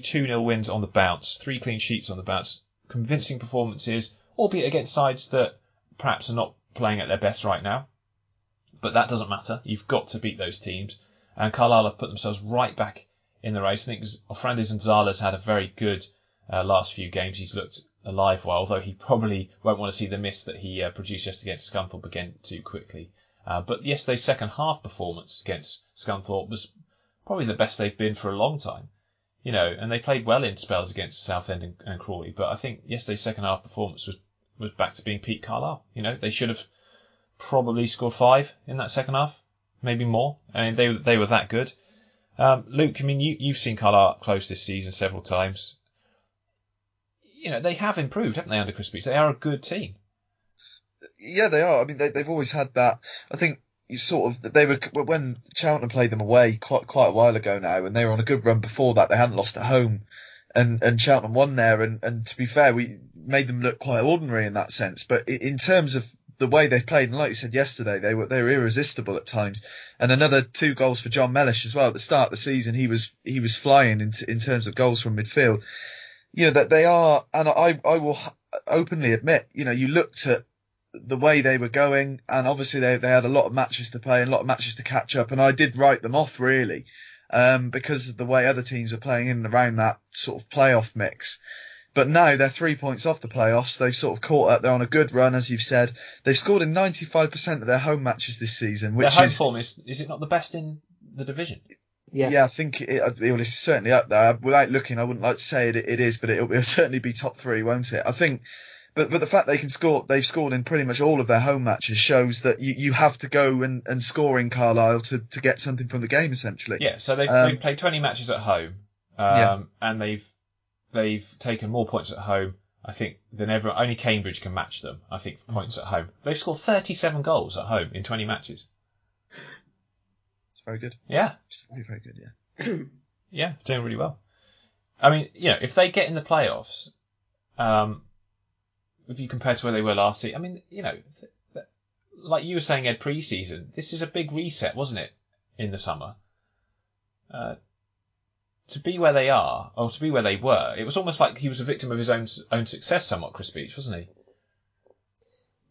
2-0 wins on the bounce, 3 clean sheets on the bounce, convincing performances, albeit against sides that perhaps are not playing at their best right now. But that doesn't matter. You've got to beat those teams. And Carlisle have put themselves right back in the race. I think Fernandez Gonzalez had a very good last few games. He's looked alive well, although he probably won't want to see the miss that he produced yesterday against Scunthorpe again too quickly. But yesterday's second half performance against Scunthorpe was probably the best they've been for a long time. And they played well in spells against Southend and Crawley, but I think yesterday's second half performance was back to being Pete Carlisle. They should have probably scored 5 in that second half, maybe more. I mean, they were that good. Luke, I mean, you've seen Carlisle up close this season several times. They have improved, haven't they, under Chris Beach? They are a good team. Yeah, they are. I mean, they've always had that. I think they were, when Cheltenham played them away quite a while ago now, and they were on a good run before that. They hadn't lost at home, and Cheltenham won there. And to be fair, we made them look quite ordinary in that sense. But in terms of the way they played, and like you said yesterday, they were irresistible at times. And another 2 goals for John Mellish as well. At the start of the season, he was flying in terms of goals from midfield. That they are, and I will openly admit, you looked at the way they were going, and obviously they had a lot of matches to play and a lot of matches to catch up, and I did write them off really, because of the way other teams are playing in and around that sort of playoff mix. But now they're 3 points off the playoffs. They've sort of caught up. They're on a good run, as you've said. They've scored in 95% of their home matches this season, which their home form is it not the best in the division? Yeah, I think it is certainly up there. Without looking, I wouldn't like to say it is, but it'll certainly be top 3, won't it? I think. But the fact they've scored in pretty much all of their home matches shows that you have to go and score in Carlisle to get something from the game, essentially. Yeah, so they've played 20 matches at home, and they've taken more points at home, I think, than ever. Only Cambridge can match them, I think, for points at home. They've scored 37 goals at home in 20 matches. It's very good. Yeah. It's very, very good, yeah. Yeah, doing really well. I mean, if they get in the playoffs, if you compare to where they were last season, I mean, like you were saying, Ed, pre-season, this is a big reset, wasn't it, in the summer? To be where they are, or to be where they were, it was almost like he was a victim of his own success somewhat, Chris Beach, wasn't he?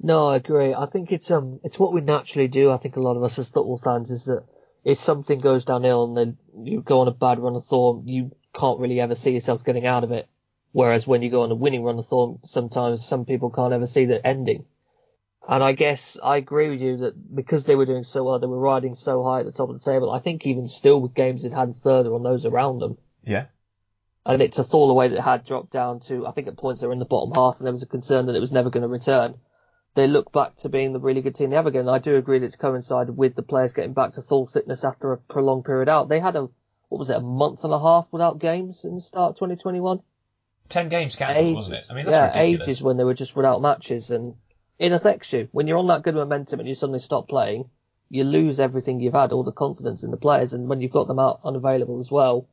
No, I agree. I think it's what we naturally do. I think a lot of us as football fans is that if something goes downhill and then you go on a bad run of form, you can't really ever see yourself getting out of it. Whereas when you go on a winning run of form, sometimes some people can't ever see the ending. And I guess I agree with you that because they were doing so well, they were riding so high at the top of the table. I think even still with games it had further on those around them. Yeah. And it's a fall away that had dropped down to, I think at points they were in the bottom half and there was a concern that it was never going to return. They look back to being the really good team they have again. And I do agree that it's coincided with the players getting back to full fitness after a prolonged period out. They had a month and a half without games in the start of 2021? 10 games cancelled, wasn't it? I mean, that's ridiculous. Ages when they were just without matches, and it affects you. When you're on that good momentum and you suddenly stop playing, you lose everything you've had, all the confidence in the players, and when you've got them out unavailable as well,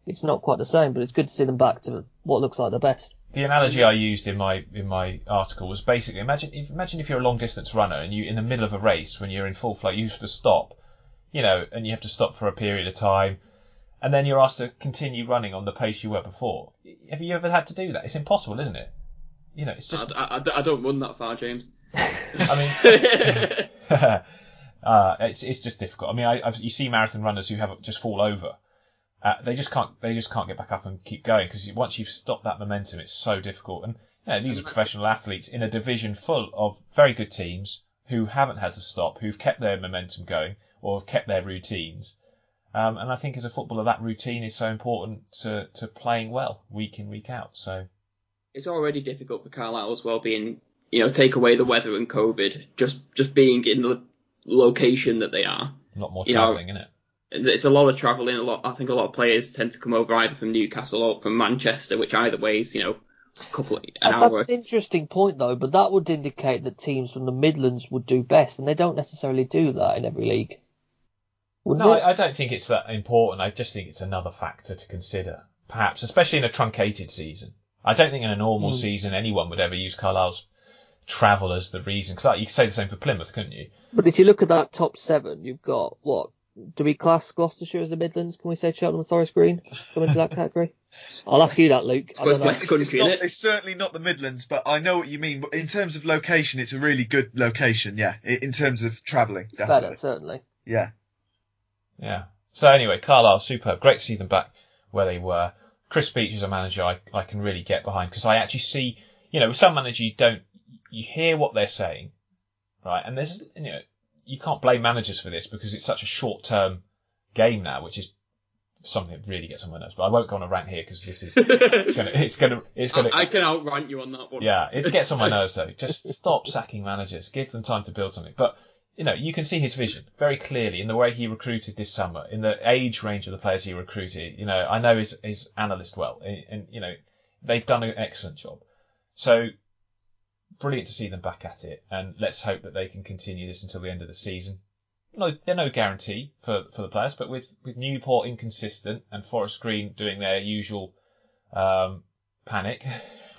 it's not quite the same, but it's good to see them back to what looks like the best. The analogy I used in my article was basically, imagine if you're a long distance runner and you, in the middle of a race, when you're in full flight, you have to stop, and you have to stop for a period of time, and then you're asked to continue running on the pace you were before. Have you ever had to do that? It's impossible, isn't it? It's just... I don't run that far, James. I mean... it's just difficult. I mean, you see marathon runners who just fall over. They just can't get back up and keep going, because once you've stopped that momentum, it's so difficult. And these are professional athletes in a division full of very good teams who haven't had to stop, who've kept their momentum going or have kept their routines. And I think as a footballer, that routine is so important to playing well week in, week out. So it's already difficult for Carlisle as well, being, take away the weather and COVID, just being in the location that they are. A lot more travelling, isn't it? It's a lot of travelling. I think a lot of players tend to come over either from Newcastle or from Manchester, which either way is, an hour. That's an interesting point, though, but that would indicate that teams from the Midlands would do best, and they don't necessarily do that in every league. No, I don't think it's that important. I just think it's another factor to consider, perhaps, especially in a truncated season. I don't think in a normal season anyone would ever use Carlisle's travel as the reason, because you could say the same for Plymouth, couldn't you? But if you look at that top 7, you've got, what? Do we class Gloucestershire as the Midlands? Can we say Cheltenham and Forest Green come into that category? I'll ask you that, Luke. I don't know. It's certainly not the Midlands, but I know what you mean. In terms of location, it's a really good location, yeah. In terms of travelling, it's better, certainly. Yeah. Yeah. So anyway, Carlisle, superb. Great to see them back where they were. Chris Beach as a manager, I can really get behind, because I actually see, with some managers you hear what they're saying, right? And there's, you can't blame managers for this because it's such a short-term game now, which is something that really gets on my nerves. But I won't go on a rant here because this is it's gonna. I can outrant you on that one. Yeah, it gets on my nerves though. Just stop sacking managers. Give them time to build something. But you can see his vision very clearly in the way he recruited this summer, in the age range of the players he recruited. I know his analyst well, and they've done an excellent job. So brilliant to see them back at it, and let's hope that they can continue this until the end of the season. No, there's no guarantee for the players, but with Newport inconsistent and Forest Green doing their usual panic,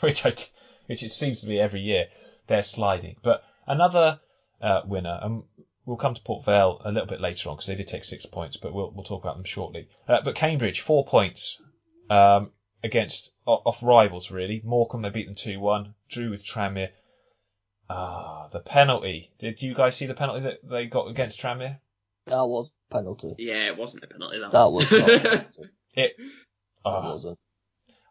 which it seems to be every year, they're sliding. But another winner, and we'll come to Port Vale a little bit later on because they did take 6 points, but we'll talk about them shortly. But Cambridge, 4 points against off rivals really. Morecambe, they beat them 2-1. Drew with Tranmere. The penalty. Did you guys see the penalty that they got against Tranmere? That was a penalty. Yeah, it wasn't a penalty. That was not a penalty. It wasn't.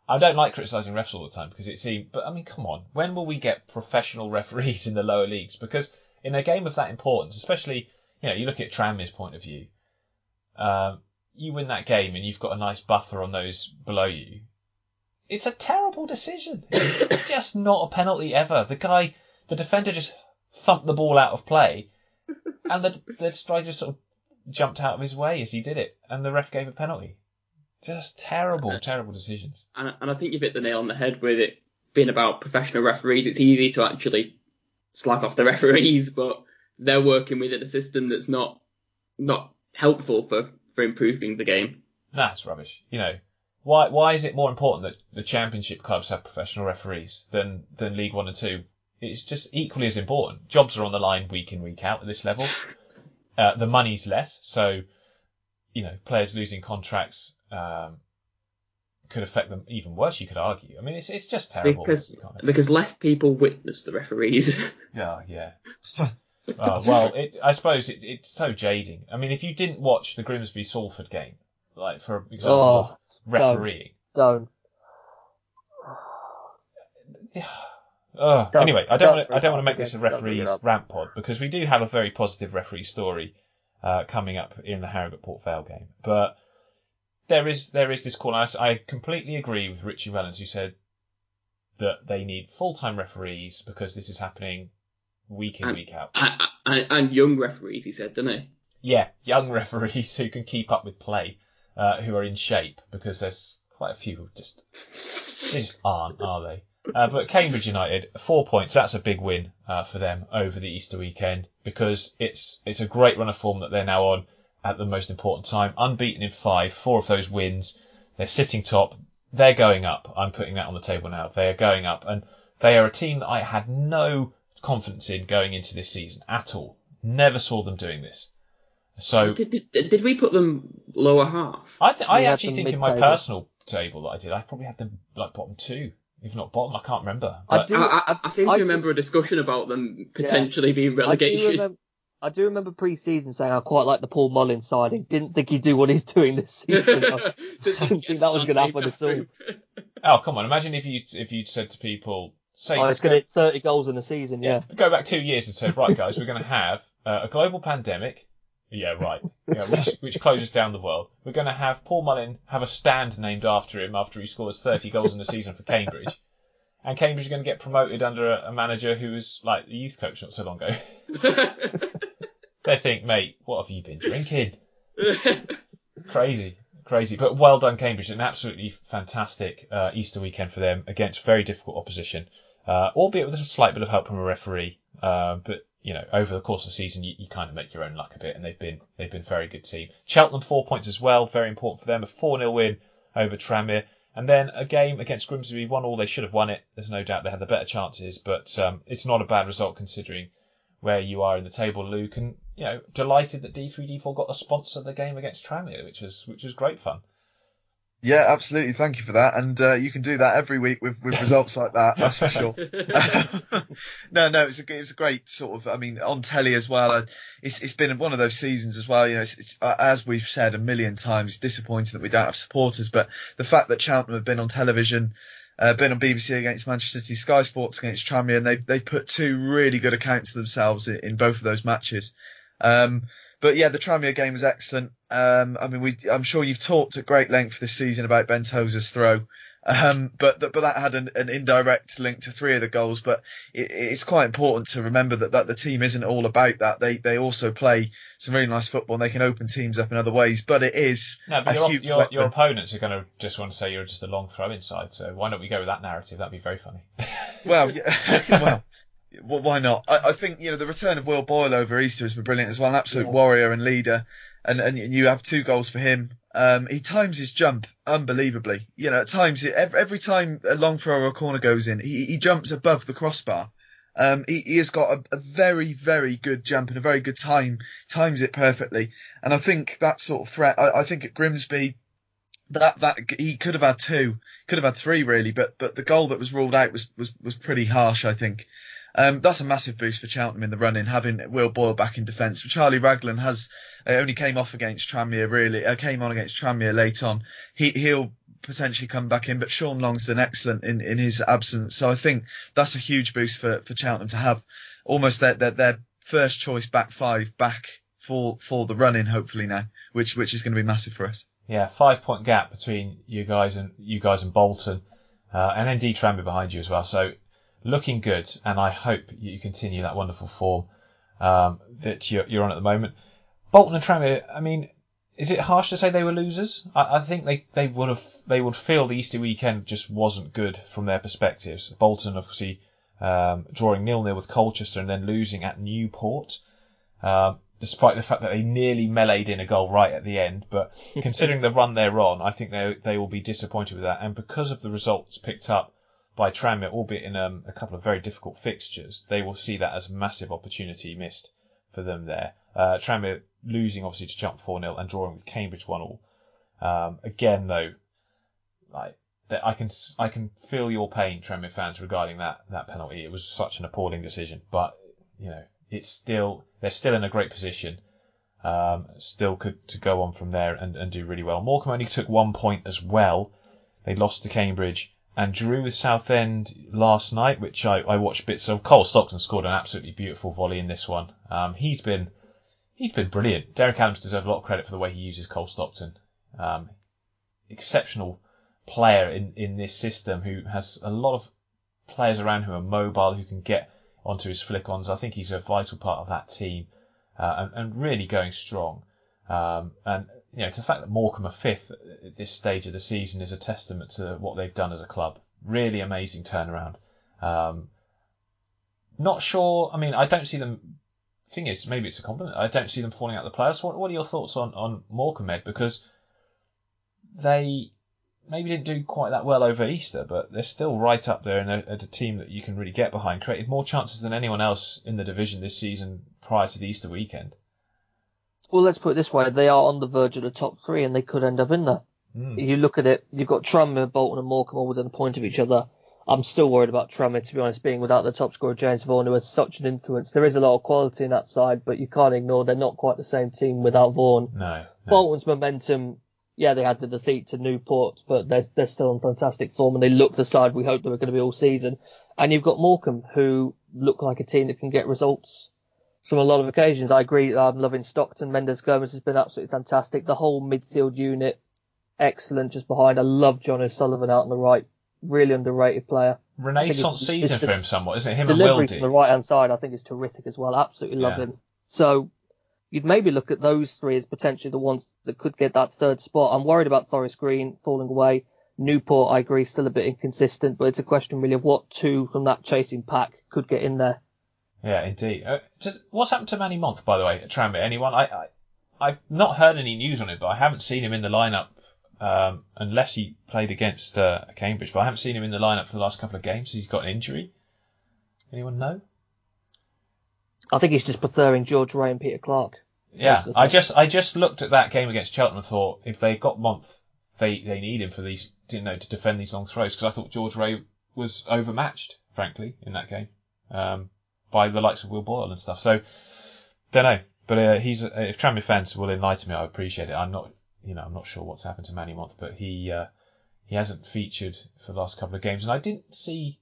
I don't like criticising refs all the time because it seems, but I mean, come on. When will we get professional referees in the lower leagues? Because in a game of that importance, especially, you look at Tranmere's point of view, you win that game and you've got a nice buffer on those below you. It's a terrible decision. It's just not a penalty ever. The defender just thumped the ball out of play, and the striker just sort of jumped out of his way as he did it, and the ref gave a penalty. Just terrible decisions. And I think you've hit the nail on the head with it being about professional referees. It's easy to actually slag off the referees, but they're working within a system that's not helpful for improving the game. That's rubbish. Why is it more important that the Championship clubs have professional referees than League 1 and 2? It's just equally as important. Jobs are on the line week in, week out at this level. The money's less, so players losing contracts could affect them even worse. You could argue. I mean, it's just terrible because less people witness the referees. Yeah. Well, I suppose it's so jading. I mean, if you didn't watch the Grimsby Salford game, like for example, of refereeing, don't. Anyway, I don't want to make this a referees rant pod because we do have a very positive referee story coming up in the Harrogate Port Vale game. But there is this call. I completely agree with Richie Wellens, who said that they need full-time referees because this is happening week in, week out. And young referees, he said, didn't he? Yeah, young referees who can keep up with play, who are in shape, because there's quite a few who they just aren't, are they? But Cambridge United, 4 points, that's a big win for them over the Easter weekend, because it's a great run of form that they're now on at the most important time. Unbeaten in 4 of those wins. They're sitting top. They're going up. I'm putting that on the table now. They are going up, and they are a team that I had no confidence in going into this season at all. Never saw them doing this. So did we put them lower half? I actually think in my personal table that I did, I probably had them like bottom 2, if not bottom. I can't remember. But I seem to remember a discussion about them potentially being relegation. I do remember pre-season saying I quite like the Paul Mullins signing. Didn't think he'd do what he's doing this season. I didn't think that was going to happen at all. Oh, come on. Imagine if you'd said to people, say, it's going to hit 30 goals in a season, yeah. Go back 2 years and said, right, guys, we're going to have a global pandemic. Yeah, right. Which closes down the world. We're going to have Paul Mullin have a stand named after him after he scores 30 goals in a season for Cambridge. And Cambridge are going to get promoted under a manager who was like the youth coach not so long ago. They think, mate, what have you been drinking? Crazy. But well done, Cambridge. An absolutely fantastic Easter weekend for them against very difficult opposition, albeit with a slight bit of help from a referee. But over the course of the season, you kind of make your own luck a bit, and they've been a very good team. Cheltenham 4 points as well, very important for them. A 4-0 win over Tranmere. And then a game against Grimsby, 1-1. They should have won it. There's no doubt they had the better chances, but it's not a bad result considering where you are in the table, Luke. And delighted that D3D4 got to sponsor the game against Tranmere, which was great fun. Yeah, absolutely. Thank you for that. And you can do that every week with results like that. That's for sure. No, it's a great sort of. I mean, on telly as well. It's been one of those seasons as well. It's as we've said a million times, disappointing that we don't have supporters. But the fact that Cheltenham have been on television, been on BBC against Manchester City, Sky Sports against Tranmere, and they've put two really good accounts of themselves in both of those matches. But yeah, the Tranmere game was excellent. I'm sure you've talked at great length this season about Ben Tozer's throw. But that had an indirect link to three of the goals. But it's quite important to remember that the team isn't all about that. They also play some really nice football and they can open teams up in other ways. But it is your opponents are going to just want to say you're just a long throw inside. So why don't we go with that narrative? That'd be very funny. Well, yeah, well, why not? I think the return of Will Boyle over Easter has been brilliant as well. An absolute warrior and leader, and you have 2 goals for him. He times his jump unbelievably. At times, every time a long throw or a corner goes in, he jumps above the crossbar. He has got a very, very good jump and a very good times it perfectly. And I think that sort of threat. I think at Grimsby, that he could have had 2, could have had 3 really, but the goal that was ruled out was pretty harsh, I think. That's a massive boost for Cheltenham in the run-in, having Will Boyle back in defence. Charlie Raglan only came off against Tranmere came on against Tranmere late on. He'll potentially come back in, but Sean Long's been excellent in his absence. So I think that's a huge boost for Cheltenham to have almost their first choice back 5 back for the run-in hopefully now, which is going to be massive for us. Yeah, 5-point gap between you guys and Bolton, and then D Tranmere behind you as well. So looking good, and I hope you continue that wonderful form that you're on at the moment. Bolton and Tranmere, I mean, is it harsh to say they were losers? I think they would feel the Easter weekend just wasn't good from their perspectives. Bolton obviously drawing 0-0 with Colchester and then losing at Newport, despite the fact that they nearly meleeed in a goal right at the end. But considering the run they're on, I think they will be disappointed with that. And because of the results picked up by Tranmere, albeit in a couple of very difficult fixtures, they will see that as a massive opportunity missed for them there. Tranmere losing obviously to Cheltenham 4-0 and drawing with Cambridge 1-1. Again though, I can feel your pain, Tranmere fans, regarding that penalty. It was such an appalling decision, but they're still in a great position. Still could to go on from there and do really well. Morecambe only took 1 point as well. They lost to Cambridge and drew with Southend last night, which I watched bits of. Cole Stockton scored an absolutely beautiful volley in this one. He's been brilliant. Derek Adams deserves a lot of credit for the way he uses Cole Stockton. Exceptional player in this system who has a lot of players around who are mobile, who can get onto his flick-ons. I think he's a vital part of that team and really going strong. And to the fact that Morecambe are 5th at this stage of the season is a testament to what they've done as a club. Really amazing turnaround. Not sure. I mean, I don't see them. Thing is, maybe it's a compliment. I don't see them falling out of the playoffs. What are your thoughts on Morecambe, Ed? Because they maybe didn't do quite that well over Easter, but they're still right up there and at a team that you can really get behind. Created more chances than anyone else in the division this season prior to the Easter weekend. Well, let's put it this way. They are on the verge of the top 3 and they could end up in there. You look at it, you've got Tranmere, Bolton and Morecambe all within a point of each other. I'm still worried about Tranmere, to be honest, being without the top scorer James Vaughan, who has such an influence. There is a lot of quality in that side, but you can't ignore they're not quite the same team without Vaughan. No. Bolton's momentum, yeah, they had the defeat to Newport, but they're still on fantastic form, and they look the side we hoped they were going to be all season. And you've got Morecambe, who look like a team that can get results from a lot of occasions. I agree. I'm loving Stockton. Mendes Gomez has been absolutely fantastic. The whole midfield unit, excellent just behind. I love John O'Sullivan out on the right. Really underrated player. Renaissance season for him somewhat, isn't it? Him and delivery Wildy. from the right-hand side, I think, is terrific as well. Absolutely love him. So you'd maybe look at those three as potentially the ones that could get that third spot. I'm worried about Forest Green falling away. Newport, I agree, still a bit inconsistent, but it's a question really of what two from that chasing pack could get in there. Yeah, indeed. What's happened to Manny Month, by the way, at Tranmere? Anyone? I've not heard any news on it, but I haven't seen him in the lineup, unless he played against Cambridge, but I haven't seen him in the lineup for the last couple of games. He's got an injury. Anyone know? I think he's just preferring George Ray and Peter Clark. Yeah, I just looked at that game against Cheltenham and thought if they got Month, they need him for these, to defend these long throws, because I thought George Ray was overmatched, frankly, in that game, by the likes of Will Boyle and stuff. So, don't know. But if Tranmere fans will enlighten me, I appreciate it. I'm not sure what's happened to Manny Month, but he hasn't featured for the last couple of games, and I didn't see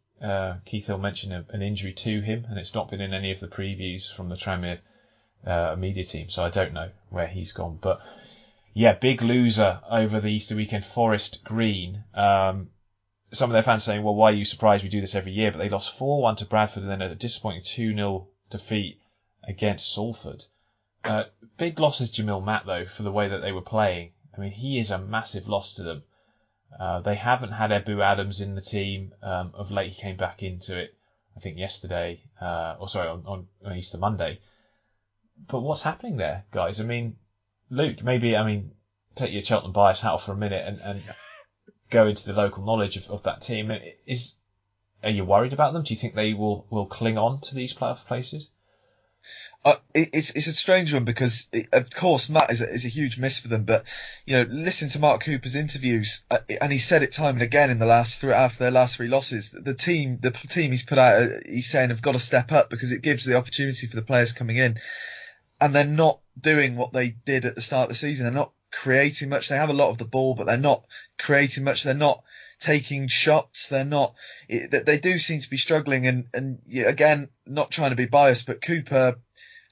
Keith Hill mention an injury to him, and it's not been in any of the previews from the Tranmere media team, so I don't know where he's gone. But yeah, big loser over the Easter weekend, Forest Green. Some of their fans saying, well, why are you surprised we do this every year? But they lost 4-1 to Bradford and then a disappointing 2-0 defeat against Salford. Big losses Jamil Matt, though, for the way that they were playing. I mean, he is a massive loss to them. They haven't had Ebu Adams in the team. Of late, he came back into it, I think, yesterday, on Easter Monday. But what's happening there, guys? I mean, Luke, take your Cheltenham bias hat off for a minute and go into the local knowledge of that team. Are you worried about them? Do you think they will cling on to these playoff places? It's a strange one because, of course, Matt is a huge miss for them. But listen to Mark Cooper's interviews, and he said it time and again after their last three losses. The team he's put out, he's saying have got to step up because it gives the opportunity for the players coming in, and they're not doing what they did at the start of the season. They're not creating much. They have a lot of the ball, but they're not creating much. They're not taking shots. They're not. They do seem to be struggling. And again, not trying to be biased, but Cooper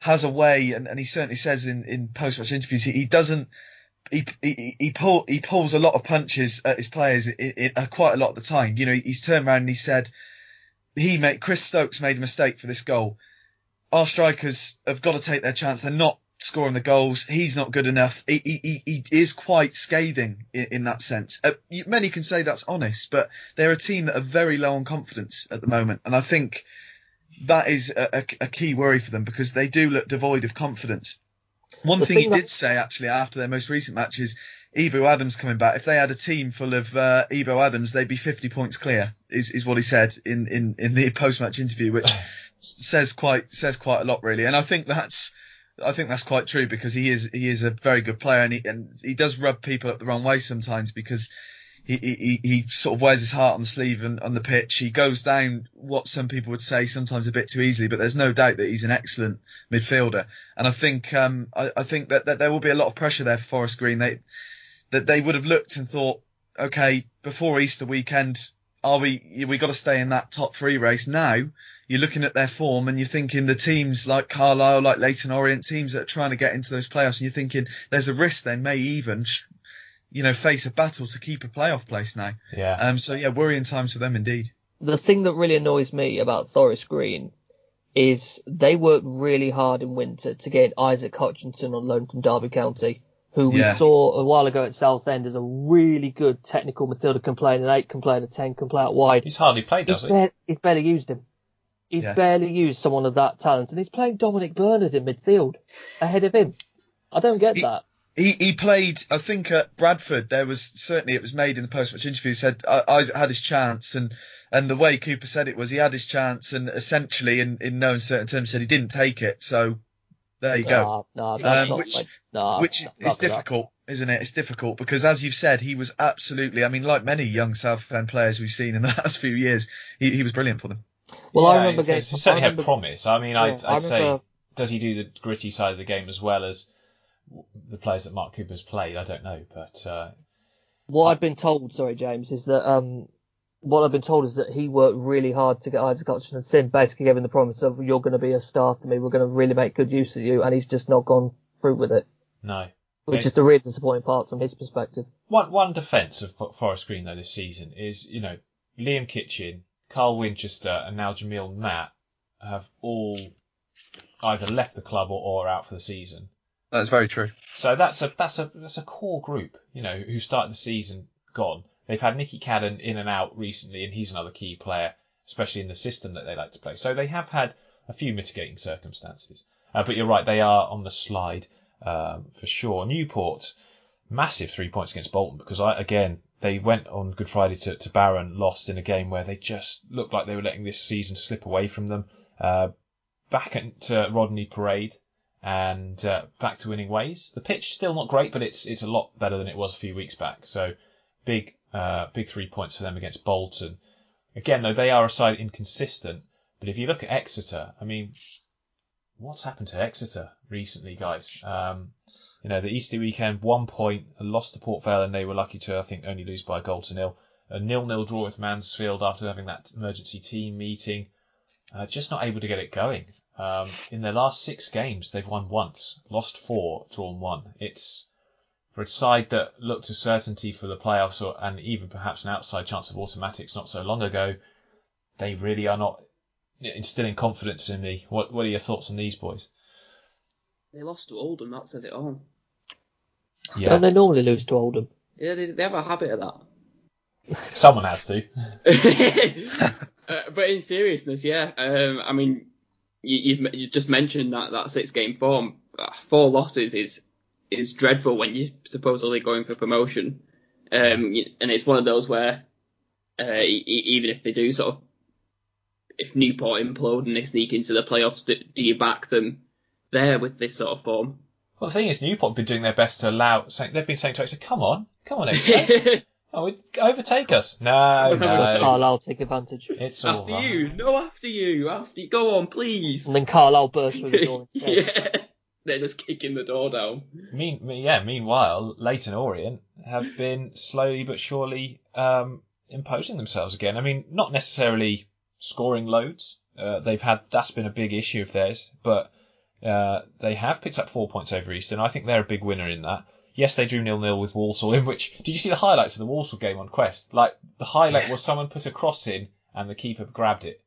has a way, and he certainly says in post-match interviews, he doesn't. He pulls a lot of punches at his players quite a lot of the time. He's turned around and he said Chris Stokes made a mistake for this goal. Our strikers have got to take their chance. They're not scoring the goals. He's not good enough. He is quite scathing in that sense. Many can say that's honest, but they're a team that are very low on confidence at the moment. And I think that is a key worry for them because they do look devoid of confidence. One thing he did say actually after their most recent match is Ebu Adams coming back. If they had a team full of Ebu Adams, they'd be 50 points clear, is what he said in the post-match interview, which says quite a lot really. And I think that's quite true because he is a very good player and he does rub people up the wrong way sometimes because he sort of wears his heart on the sleeve and on the pitch. He goes down what some people would say sometimes a bit too easily, but there's no doubt that he's an excellent midfielder. And I think that there will be a lot of pressure there for Forest Green. That they would have looked and thought, okay, before Easter weekend, we got to stay in that top three race. Now you're looking at their form and you're thinking the teams like Carlisle, like Leyton Orient, teams that are trying to get into those playoffs, and you're thinking there's a risk they may even face a battle to keep a playoff place now. Yeah. Worrying times for them indeed. The thing that really annoys me about Forest Green is they worked really hard in winter to get Isaac Hutchinson on loan from Derby County, who we saw a while ago at Southend as a really good technical midfielder, can play an 8, can play an 10, can play out wide. He's hardly played, does he? He's barely used him. He's barely used someone of that talent, and he's playing Dominic Bernard in midfield ahead of him. I don't get that. He played, I think, at Bradford. It was made in the post-match interview, said Isaac had his chance, and the way Cooper said it was he had his chance, and essentially, in no uncertain terms, said he didn't take it. So, There you go. No, that's not which right. No, which is difficult, isn't it? It's difficult because, as you've said, he was absolutely. I mean, like many young Southend players we've seen in the last few years, he was brilliant for them. Well, I remember he certainly had promise. I mean, I'd say, does he do the gritty side of the game as well as the players that Mark Cooper's played? I don't know, but what I've been told, sorry, James, is that what I've been told is that he worked really hard to get Isaac Hutchinson in, basically gave him the promise of, you're going to be a star to me, we're going to really make good use of you, and he's just not gone through with it. No. Which is the really disappointing part from his perspective. One defence of Forest Green, though, this season is, Liam Kitchen, Carl Winchester, and now Jamil Matt have all either left the club or are out for the season. That's very true. So that's a core group, who started the season gone. They've had Nicky Cadden in and out recently, and he's another key player, especially in the system that they like to play. So they have had a few mitigating circumstances. But you're right, they are on the slide for sure. Newport, massive 3 points against Bolton, because they went on Good Friday to Barron, lost in a game where they just looked like they were letting this season slip away from them. Back at Rodney Parade and back to winning ways. The pitch still not great, but it's a lot better than it was a few weeks back. So big 3 points for them against Bolton. Again, though, they are a side inconsistent. But if you look at Exeter, I mean, what's happened to Exeter recently, guys? The Easter weekend, 1 point, lost to Port Vale, and they were lucky to, I think, only lose by a 0-0. A 0-0 draw with Mansfield after having that emergency team meeting. Just not able to get it going. In their last 6 games, they've won once, lost 4, drawn 1. It's, for a side that looked to certainty for the playoffs and even perhaps an outside chance of automatics not so long ago, they really are not instilling confidence in me. What are your thoughts on these boys? They lost to Oldham, that says it all. Yeah. Don't they normally lose to Oldham? Yeah, they have a habit of that. Someone has to. But in seriousness, yeah. I mean, you just mentioned that 6-game form. 4 losses is dreadful when you're supposedly going for promotion. And it's one of those where even if they do sort of, if Newport implode and they sneak into the playoffs, do you back them there with this sort of form? Well, the thing is, Newport have been doing their best to allow. They've been saying to Exeter, "Come on, Exeter, overtake us." No. Carlisle take advantage. It's after you. No, after you. Go on, please. And then Carlisle burst through the door instead. Yeah. They're just kicking the door down. Meanwhile, Leyton Orient have been slowly but surely imposing themselves again. I mean, not necessarily scoring loads. That's been a big issue of theirs, but they have picked up 4 points over Eastern. I think they're a big winner in that. Yes, they drew 0-0 with Walsall, in which, did you see the highlights of the Walsall game on Quest? Like, the highlight was someone put a cross in and the keeper grabbed it.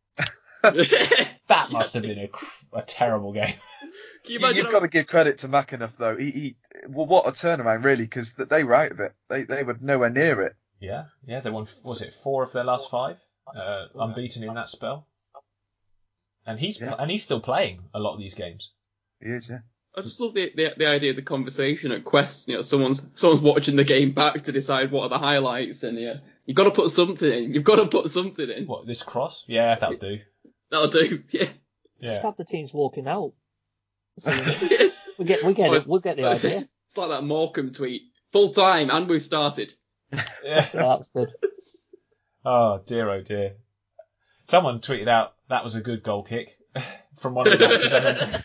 That must have been a terrible game. You've got to give credit to McAnuff, though. What a turnaround, really, because they were out of it. They were nowhere near it. Yeah, they won, was it 4 of their last 5? Unbeaten in that spell. And he's still playing a lot of these games. He is, yeah. I just love the idea of the conversation at Quest. Someone's watching the game back to decide what are the highlights, and you've got to put something in. What, this cross? Yeah, that'll do. That'll do. Yeah. Just have the teams walking out. So we get it. We'll get the idea. It's like that Morecambe tweet. Full time, and we've started. Yeah, that's good. Oh dear. Someone tweeted out that was a good goal kick from one of the matches.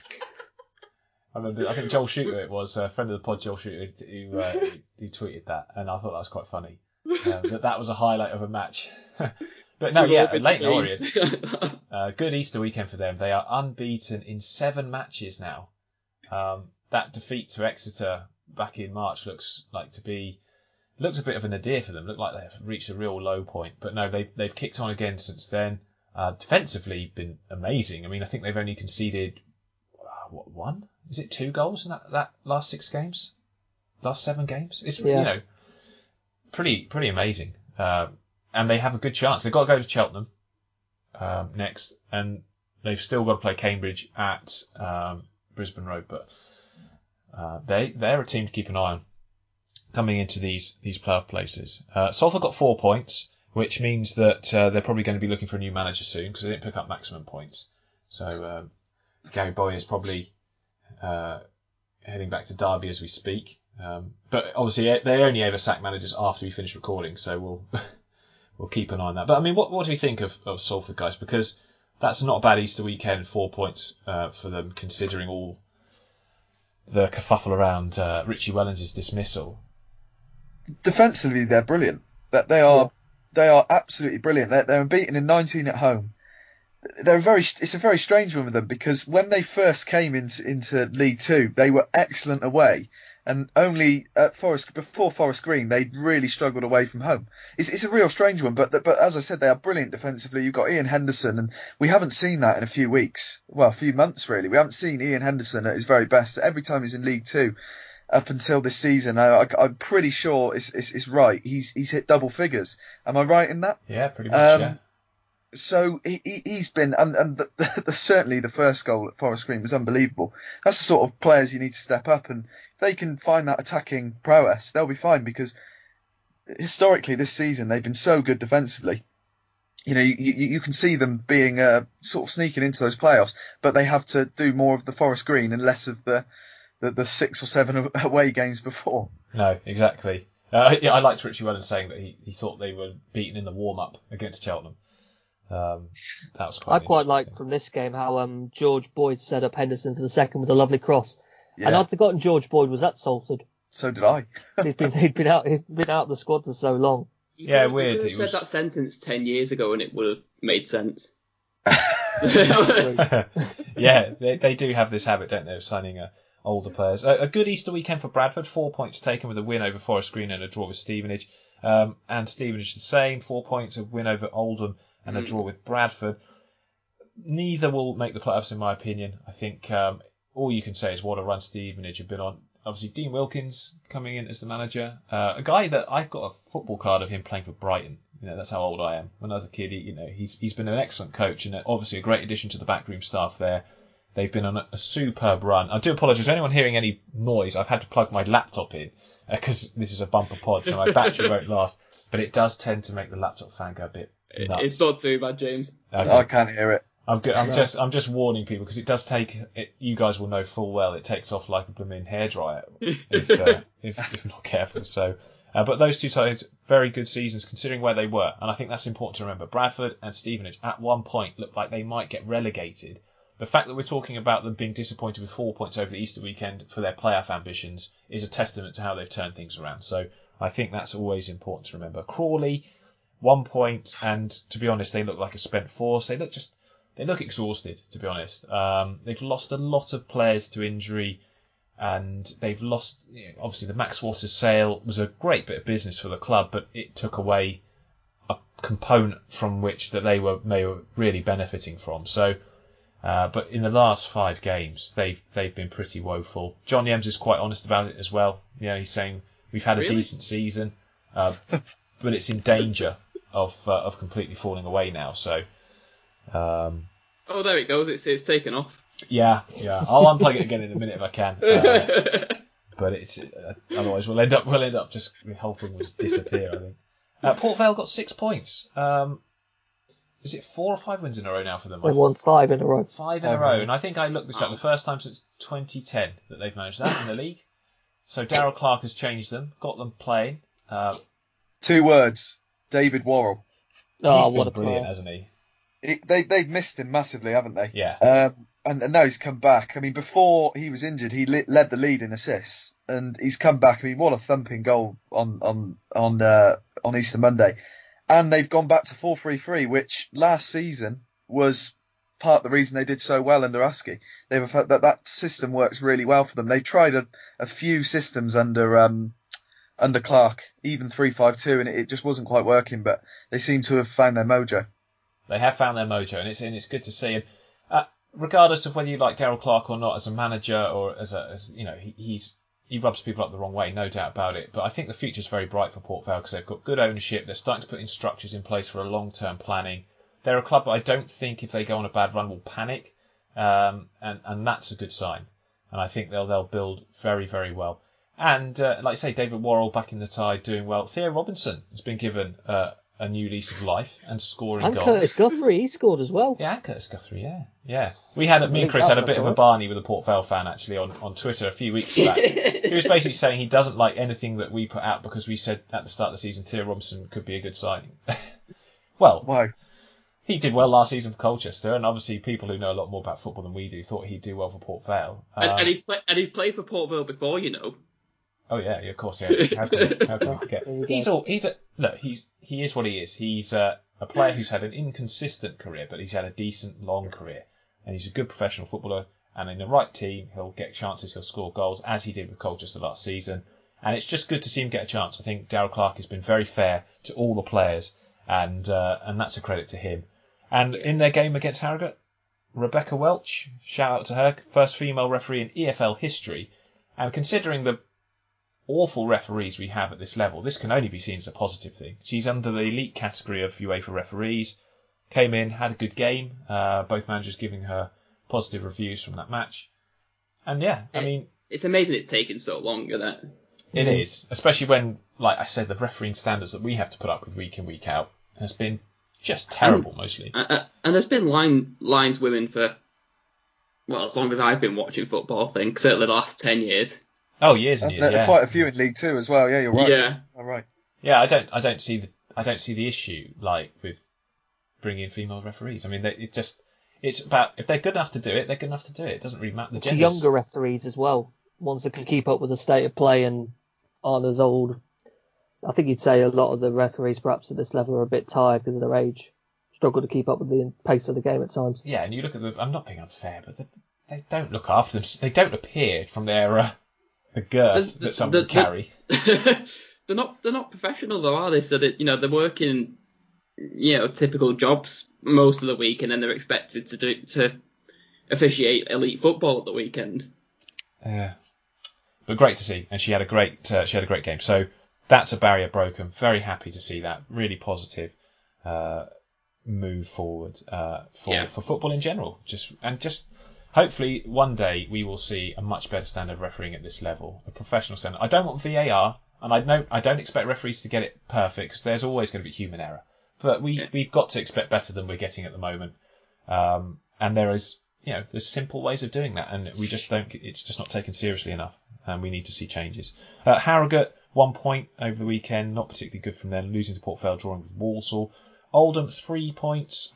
I remember, I think Joel Shooter, it was a friend of the pod, Joel Shooter, who tweeted that, and I thought that was quite funny. That was a highlight of a match. But no, Leyton Orient, good Easter weekend for them. They are unbeaten in 7 matches now. That defeat to Exeter back in March looks a bit of a nadir for them. Looked like they've reached a real low point. But no, they've kicked on again since then. Defensively, been amazing. I mean, I think they've only conceded, 1? Is it 2 goals in that last 6 games? Last 7 games? It's, pretty amazing. And they have a good chance. They've got to go to Cheltenham next, and they've still got to play Cambridge at Brisbane Road. But they're a team to keep an eye on coming into these playoff places. Salford got 4 points, which means that they're probably going to be looking for a new manager soon because they didn't pick up maximum points. So Gary Boyer's probably heading back to Derby as we speak. But obviously they only ever sack managers after we finish recording, so we'll keep an eye on that. But I mean, what do you think of Salford, guys? Because that's not a bad Easter weekend, 4 points for them, considering all the kerfuffle around Richie Wellens' dismissal. Defensively, they're brilliant. They are absolutely brilliant. They're unbeaten in 19 at home. It's a very strange one with them, because when they first came into League Two, they were excellent away, and only at before Forest Green they really struggled away from home. It's a real strange one, but as I said, they are brilliant defensively. You've got Ian Henderson, and we haven't seen that in a few months really. We haven't seen Ian Henderson at his very best every time he's in League Two up until this season. I'm pretty sure it's right. He's hit double figures. Am I right in that? Yeah, pretty much. Yeah. So he's been, and certainly the first goal at Forest Green was unbelievable. That's the sort of players you need to step up, and if they can find that attacking prowess, they'll be fine, because historically this season they've been so good defensively. You know, you can see them being sort of sneaking into those playoffs, but they have to do more of the Forest Green and less of the 6 or 7 away games before. No, exactly. Yeah, I liked Richie Wellens saying that he thought they were beaten in the warm-up against Cheltenham. That was I quite liked from this game how George Boyd set up Henderson for the second with a lovely cross. Yeah. And I'd forgotten George Boyd was at Salford. So did I. he'd been out of the squad for so long. Yeah, weird. You said that sentence 10 years ago and it would have made sense. Yeah, they do have this habit, don't they, of signing older players. A good Easter weekend for Bradford, 4 points taken with a win over Forest Green and a draw with Stevenage. And Stevenage the same, 4 points, a win over Oldham and a draw with Bradford. Neither will make the playoffs, in my opinion. I think all you can say is what a run Stevenage have been on. Obviously, Dean Wilkins coming in as the manager. A guy that I've got a football card of him playing for Brighton. You know, that's how old I am. When I was a kid, he's been an excellent coach and obviously a great addition to the backroom staff there. They've been on a superb run. I do apologise. Anyone hearing any noise, I've had to plug my laptop in because this is a bumper pod, so my battery won't last. But it does tend to make the laptop fan go a bit nuts. It's not too bad, James. Okay. I can't hear it. I'm just warning people because it does take. You guys will know full well it takes off like a blooming hairdryer if not careful. So, but those two sides, very good seasons considering where they were, and I think that's important to remember. Bradford and Stevenage at one point looked like they might get relegated. The fact that we're talking about them being disappointed with 4 points over the Easter weekend for their playoff ambitions is a testament to how they've turned things around. So I think that's always important to remember. Crawley, 1 point, and to be honest, they look like a spent force. They look exhausted, to be honest. They've lost a lot of players to injury, and they've lost. Obviously, the Max Waters sale was a great bit of business for the club, but it took away a component from which that they were really benefiting from. So. But in the last 5 games, they've been pretty woeful. John Yems is quite honest about it as well. Yeah, he's saying we've had a decent season, but it's in danger of completely falling away now. So, oh, there it goes. It's taken off. Yeah. I'll unplug it again in a minute if I can. But it's otherwise we'll end up just the whole thing will just disappear. I think. Port Vale got 6 points. Is it 4 or 5 wins in a row now for them? They've won 5 in a row. 5 in a row. And I think I looked this up the first time since 2010 that they've managed that in the league. So Darryl Clark has changed them, got them playing. 2 words. David Worrell. Oh, He's what been a brilliant, player. hasn't he? They've missed him massively, haven't they? Yeah. And now he's come back. I mean, before he was injured, he led the lead in assists, and he's come back. I mean, what a thumping goal on Easter Monday. And they've gone back to 4-3-3, which last season was part of the reason they did so well under Askey. They've had that system works really well for them. They tried a few systems under Clark, even 3-5-2, and it just wasn't quite working. But they seem to have found their mojo. They have found their mojo, and it's good to see. And regardless of whether you like Darryl Clark or not as a manager or as he rubs people up the wrong way, no doubt about it. But I think the future's very bright for Port Vale because they've got good ownership. They're starting to put in structures in place for a long-term planning. They're a club that I don't think, if they go on a bad run, will panic, and that's a good sign. And I think they'll build very, very well. And like I say, David Worrell back in the tie, doing well. Theo Robinson has been given a a new lease of life and scoring And goals. Curtis Guthrie, he scored as well. Yeah, and Curtis Guthrie, yeah. Me and Chris had a bit of a Barney with a Port Vale fan actually on Twitter a few weeks back. He was basically saying he doesn't like anything that we put out because we said at the start of the season Theo Robson could be a good signing. Well, Why? he did well last season for Colchester, and obviously people who know a lot more about football than we do thought he'd do well for Port Vale. And he's played for Port Vale before, you know. Oh yeah, of course, yeah. How can we forget? He is what he is. He's a player who's had an inconsistent career, but he's had a decent long career, and he's a good professional footballer. And in the right team, he'll get chances, he'll score goals, as he did with Colchester last season. And it's just good to see him get a chance. I think Darryl Clark has been very fair to all the players, and that's a credit to him. And in their game against Harrogate, Rebecca Welch, shout out to her, first female referee in EFL history. And considering the awful referees we have at this level, this can only be seen as a positive thing. She's under the elite category of UEFA referees, came in, had a good game, both managers giving her positive reviews from that match. And yeah, I mean... It's amazing it's taken so long, isn't it? It is, especially when, like I said, the refereeing standards that we have to put up with week in, week out has been just terrible, mostly. And there's been lines women for, well, as long as I've been watching football, I think, certainly the last 10 years. Oh, years and years, There are quite a few in League Two as well. Yeah, you're right. Yeah. All right. Yeah, I don't see the issue like with bringing in female referees. I mean, it's about if they're good enough to do it, they're good enough to do it. It doesn't really matter. The genders. Younger referees as well, ones that can keep up with the state of play and aren't as old. I think you'd say a lot of the referees, perhaps at this level, are a bit tired because of their age, struggle to keep up with the pace of the game at times. Yeah, and you look at I'm not being unfair, but they don't look after them. They don't appear from their the girth that some would carry. They're not professional though, are they? So that they're working, typical jobs most of the week, and then they're expected to officiate elite football at the weekend. Yeah, but great to see, and she had a great game. So that's a barrier broken. Very happy to see that. Really positive move forward for football in general. Just hopefully one day we will see a much better standard of refereeing at this level, a professional standard. I don't want VAR, and I don't expect referees to get it perfect because there's always going to be human error. But we've got to expect better than we're getting at the moment. And there is, there's simple ways of doing that, and we just don't. It's just not taken seriously enough, and we need to see changes. Harrogate 1 point over the weekend, not particularly good from them, losing to Port Vale, drawing with Walsall. Oldham 3 points.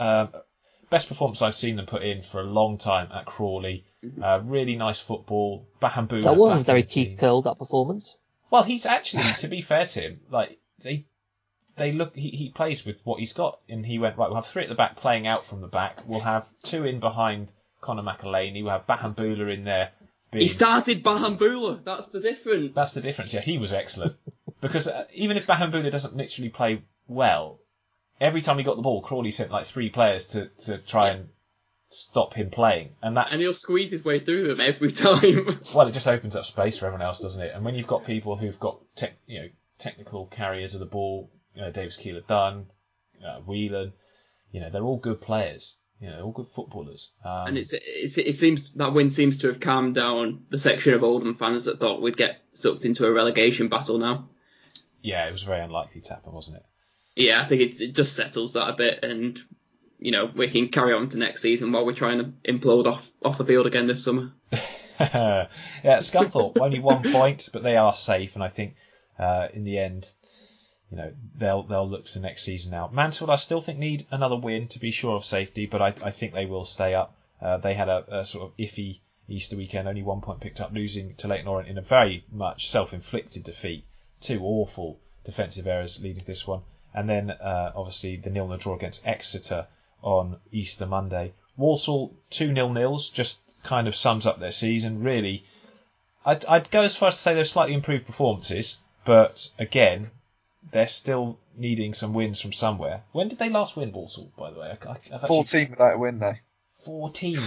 Best performance I've seen them put in for a long time at Crawley. Really nice football. Bahambula. That wasn't very Keith Curl, that performance. Well, he's actually, to be fair to him, like they look. He plays with what he's got, and he went right. We'll have 3 at the back playing out from the back. We'll have 2 in behind Conor McElhaney. We'll have Bahambula in there. He started Bahambula. That's the difference. That's the difference. Yeah, he was excellent because even if Bahambula doesn't literally play well, every time he got the ball, Crawley sent like 3 players to try and stop him playing, and he'll squeeze his way through them every time. Well, it just opens up space for everyone else, doesn't it? And when you've got people who've got technical carriers of the ball, Davis Keeler Dunn, Whelan, they're all good players, all good footballers. And it seems that win seems to have calmed down the section of Oldham fans that thought we'd get sucked into a relegation battle now. Yeah, it was very unlikely to happen, wasn't it? Yeah, I think it just settles that a bit, and we can carry on to next season while we're trying to implode off the field again this summer. Yeah, Scunthorpe only 1 point, but they are safe, and I think in the end, they'll look to next season now. Mansfield, I still think need another win to be sure of safety, but I think they will stay up. They had a sort of iffy Easter weekend, only 1 point picked up, losing to Leyton Orient in a very much self-inflicted defeat. 2 awful defensive errors leading to this one. And then, obviously, the 0-0 draw against Exeter on Easter Monday. Walsall, 2 0-0s, just kind of sums up their season, really. I'd go as far as to say they're slightly improved performances, but again, they're still needing some wins from somewhere. When did they last win, Walsall, by the way? 14 without a win, though. 14?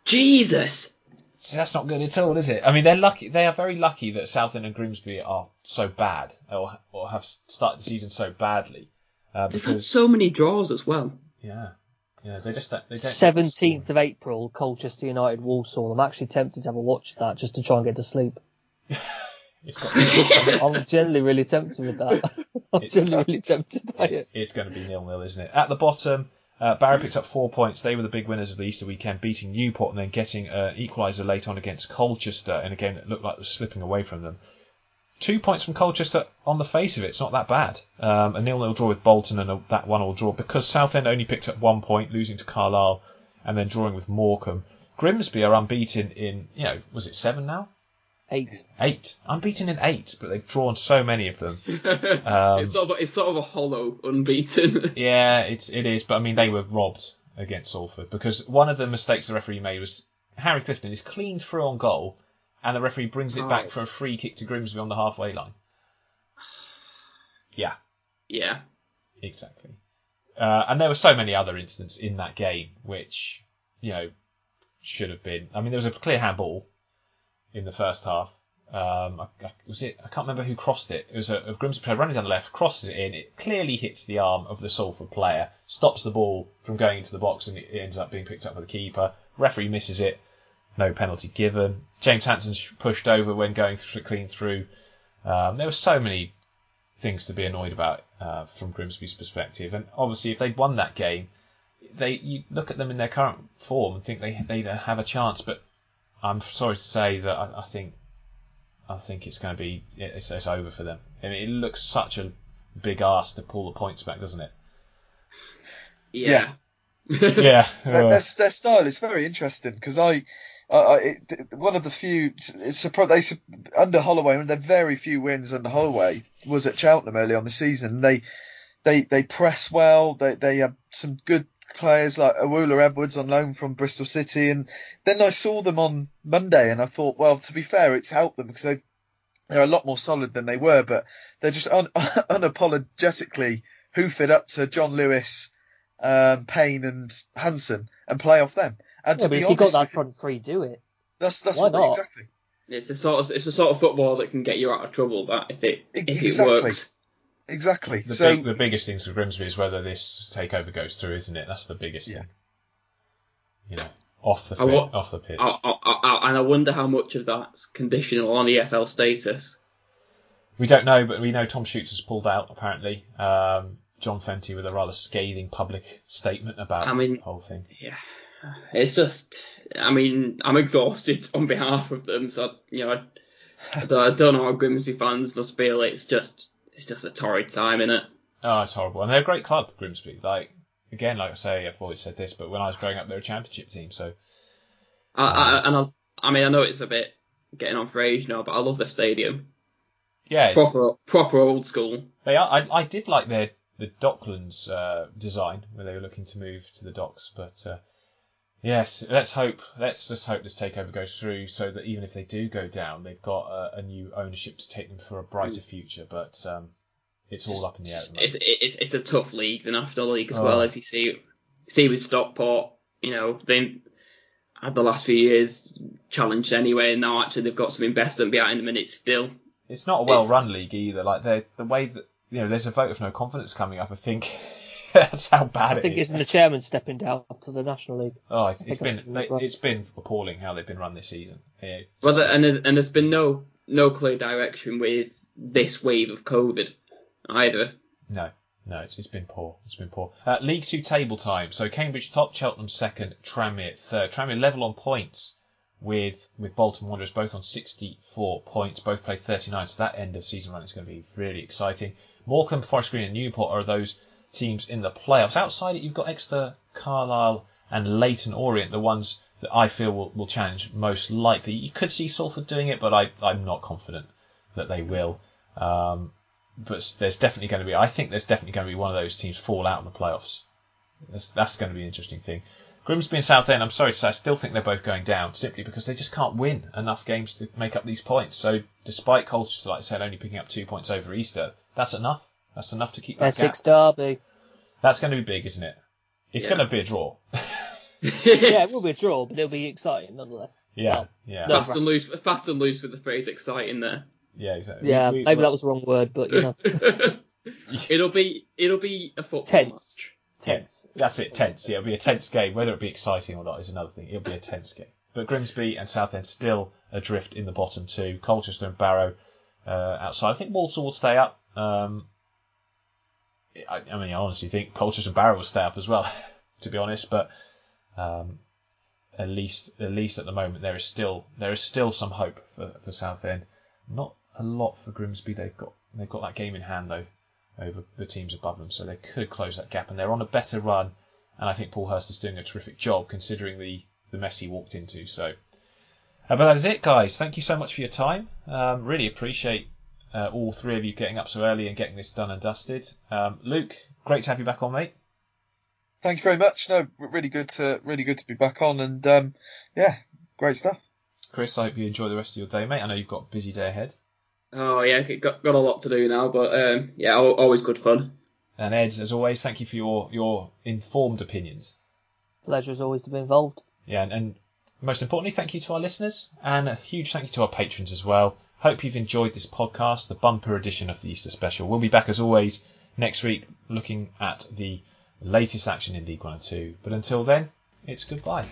Jesus! See, that's not good at all, is it? I mean, they're lucky. They are very lucky that Southend and Grimsby are so bad, or have started the season so badly. They've had so many draws as well. Yeah, they just don't. 17th of April, Colchester United, Walsall. I'm actually tempted to have a watch of that just to try and get to sleep. I'm generally really tempted with that. I'm genuinely tempted by it. It's going to be 0-0, isn't it? At the bottom, Barrow picked up 4 points. They were the big winners of the Easter weekend, beating Newport and then getting an equaliser late on against Colchester in a game that looked like it was slipping away from them. 2 points from Colchester on the face of it. It's not that bad. A 0-0 draw with Bolton and that 1-1 draw because Southend only picked up 1 point, losing to Carlisle and then drawing with Morecambe. Grimsby are unbeaten in, was it 7 now? 8. 8. Unbeaten in 8, but they've drawn so many of them. It's sort of a hollow unbeaten. Yeah, it is. But I mean, they were robbed against Salford because one of the mistakes the referee made was Harry Clifton is cleaned through on goal, and the referee brings it back for a free kick to Grimsby on the halfway line. Yeah. Yeah. Exactly. And there were so many other incidents in that game which, should have been. I mean, there was a clear handball in the first half. I can't remember who crossed it. It was a Grimsby player running down the left, crosses it in. It clearly hits the arm of the Salford player, stops the ball from going into the box, and it ends up being picked up by the keeper. Referee misses it. No penalty given. James Hanson's pushed over when going clean through. There were so many things to be annoyed about from Grimsby's perspective. And obviously, if they'd won that game, you look at them in their current form and think they'd have a chance. But I'm sorry to say that I think it's going to be it's over for them. I mean, it looks such a big ask to pull the points back, doesn't it? Yeah. Yeah. Their style is very interesting because one of the few under Holloway, one of their very few wins under Holloway was at Cheltenham early on the season. They press well. They have some good players like Awula Edwards on loan from Bristol City, and then I saw them on Monday and I thought, well, to be fair, it's helped them because they're a lot more solid than they were, but they're just unapologetically hoof it up to John Lewis, Payne and Hanson and play off them. And but if you got that front three, do it. That's why not? Exactly. It's the sort of football that can get you out of trouble. That if it works. Exactly. The biggest thing for Grimsby is whether this takeover goes through, isn't it? That's the biggest thing. Off the pitch. And I wonder how much of that's conditional on EFL status. We don't know, but we know Tom Schutz has pulled out, apparently. John Fenty with a rather scathing public statement about the whole thing. Yeah. It's just, I'm exhausted on behalf of them, so, I don't know how Grimsby fans must feel. It's just a torrid time, innit? Oh, it's horrible. And they're a great club, Grimsby. Like I say, I've always said this, but when I was growing up, they were a championship team, so... I know it's a bit getting on for age now, but I love their stadium. Yeah, it's proper old school. They are. I did like the Docklands design, where they were looking to move to the docks, but... Yes, let's just hope this takeover goes through so that even if they do go down, they've got a new ownership to take them for a brighter future. But it's all up in the air at the moment. It's a tough league, the National League, as well, as you see with Stockport. They had the last few years challenged anyway, and now actually they've got some investment behind them, and it's not a well-run league either. Like the way that there's a vote of no confidence coming up. I think. That's how bad it is. I think isn't the chairman stepping down to the National League? Oh, it's been appalling how they've been run this season. Yeah, and there's been no clear direction with this wave of COVID either. No, it's been poor. It's been poor. League 2 table time. So Cambridge top, Cheltenham second, Tranmere third. Tranmere level on points with Bolton Wanderers, both on 64 points. Both play 39. So that end of season run is going to be really exciting. Morecambe, Forest Green, and Newport are those teams in the playoffs. Outside it, you've got Exeter, Carlisle, and Leyton Orient, the ones that I feel will challenge most likely. You could see Salford doing it, but I'm not confident that they will. But there's definitely going to be one of those teams fall out in the playoffs. That's going to be an interesting thing. Grimsby and Southend, I'm sorry to say, I still think they're both going down simply because they just can't win enough games to make up these points. So despite Colchester, like I said, only picking up 2 points over Easter, that's enough. That's enough to keep that gap. Essex derby. That's going to be big, isn't it? It's going to be a draw. Yeah, it will be a draw, but it'll be exciting nonetheless. Yeah. Fast and loose with the phrase exciting there. Yeah, exactly. Yeah, maybe that was the wrong word, but it'll be a football tense. Tense. Yeah, that's it, tense. Yeah, it'll be a tense game. Whether it be exciting or not is another thing. It'll be a tense game. But Grimsby and Southend still adrift in the bottom two. Colchester and Barrow outside. I think Walsall will stay up. I mean, I honestly think Colchester and Barrow will stay up as well, to be honest. But at least at the moment, there is still some hope for Southend. Not a lot for Grimsby. They've got that game in hand though over the teams above them, so they could close that gap, and they're on a better run. And I think Paul Hurst is doing a terrific job considering the mess he walked into. So, but that is it, guys. Thank you so much for your time. Really appreciate all three of you getting up so early and getting this done and dusted. Luke, great to have you back on, mate. Thank you very much. No, really good to be back on, and yeah, great stuff. Chris, I hope you enjoy the rest of your day, mate. I know you've got a busy day ahead. Oh yeah, got a lot to do now, but yeah, always good fun. And Ed, as always, thank you for your informed opinions. Pleasure as always to be involved. Yeah, and most importantly, thank you to our listeners, and a huge thank you to our patrons as well. Hope you've enjoyed this podcast, the bumper edition of the Easter special. We'll be back as always next week looking at the latest action in League 1 and 2. But until then, it's goodbye.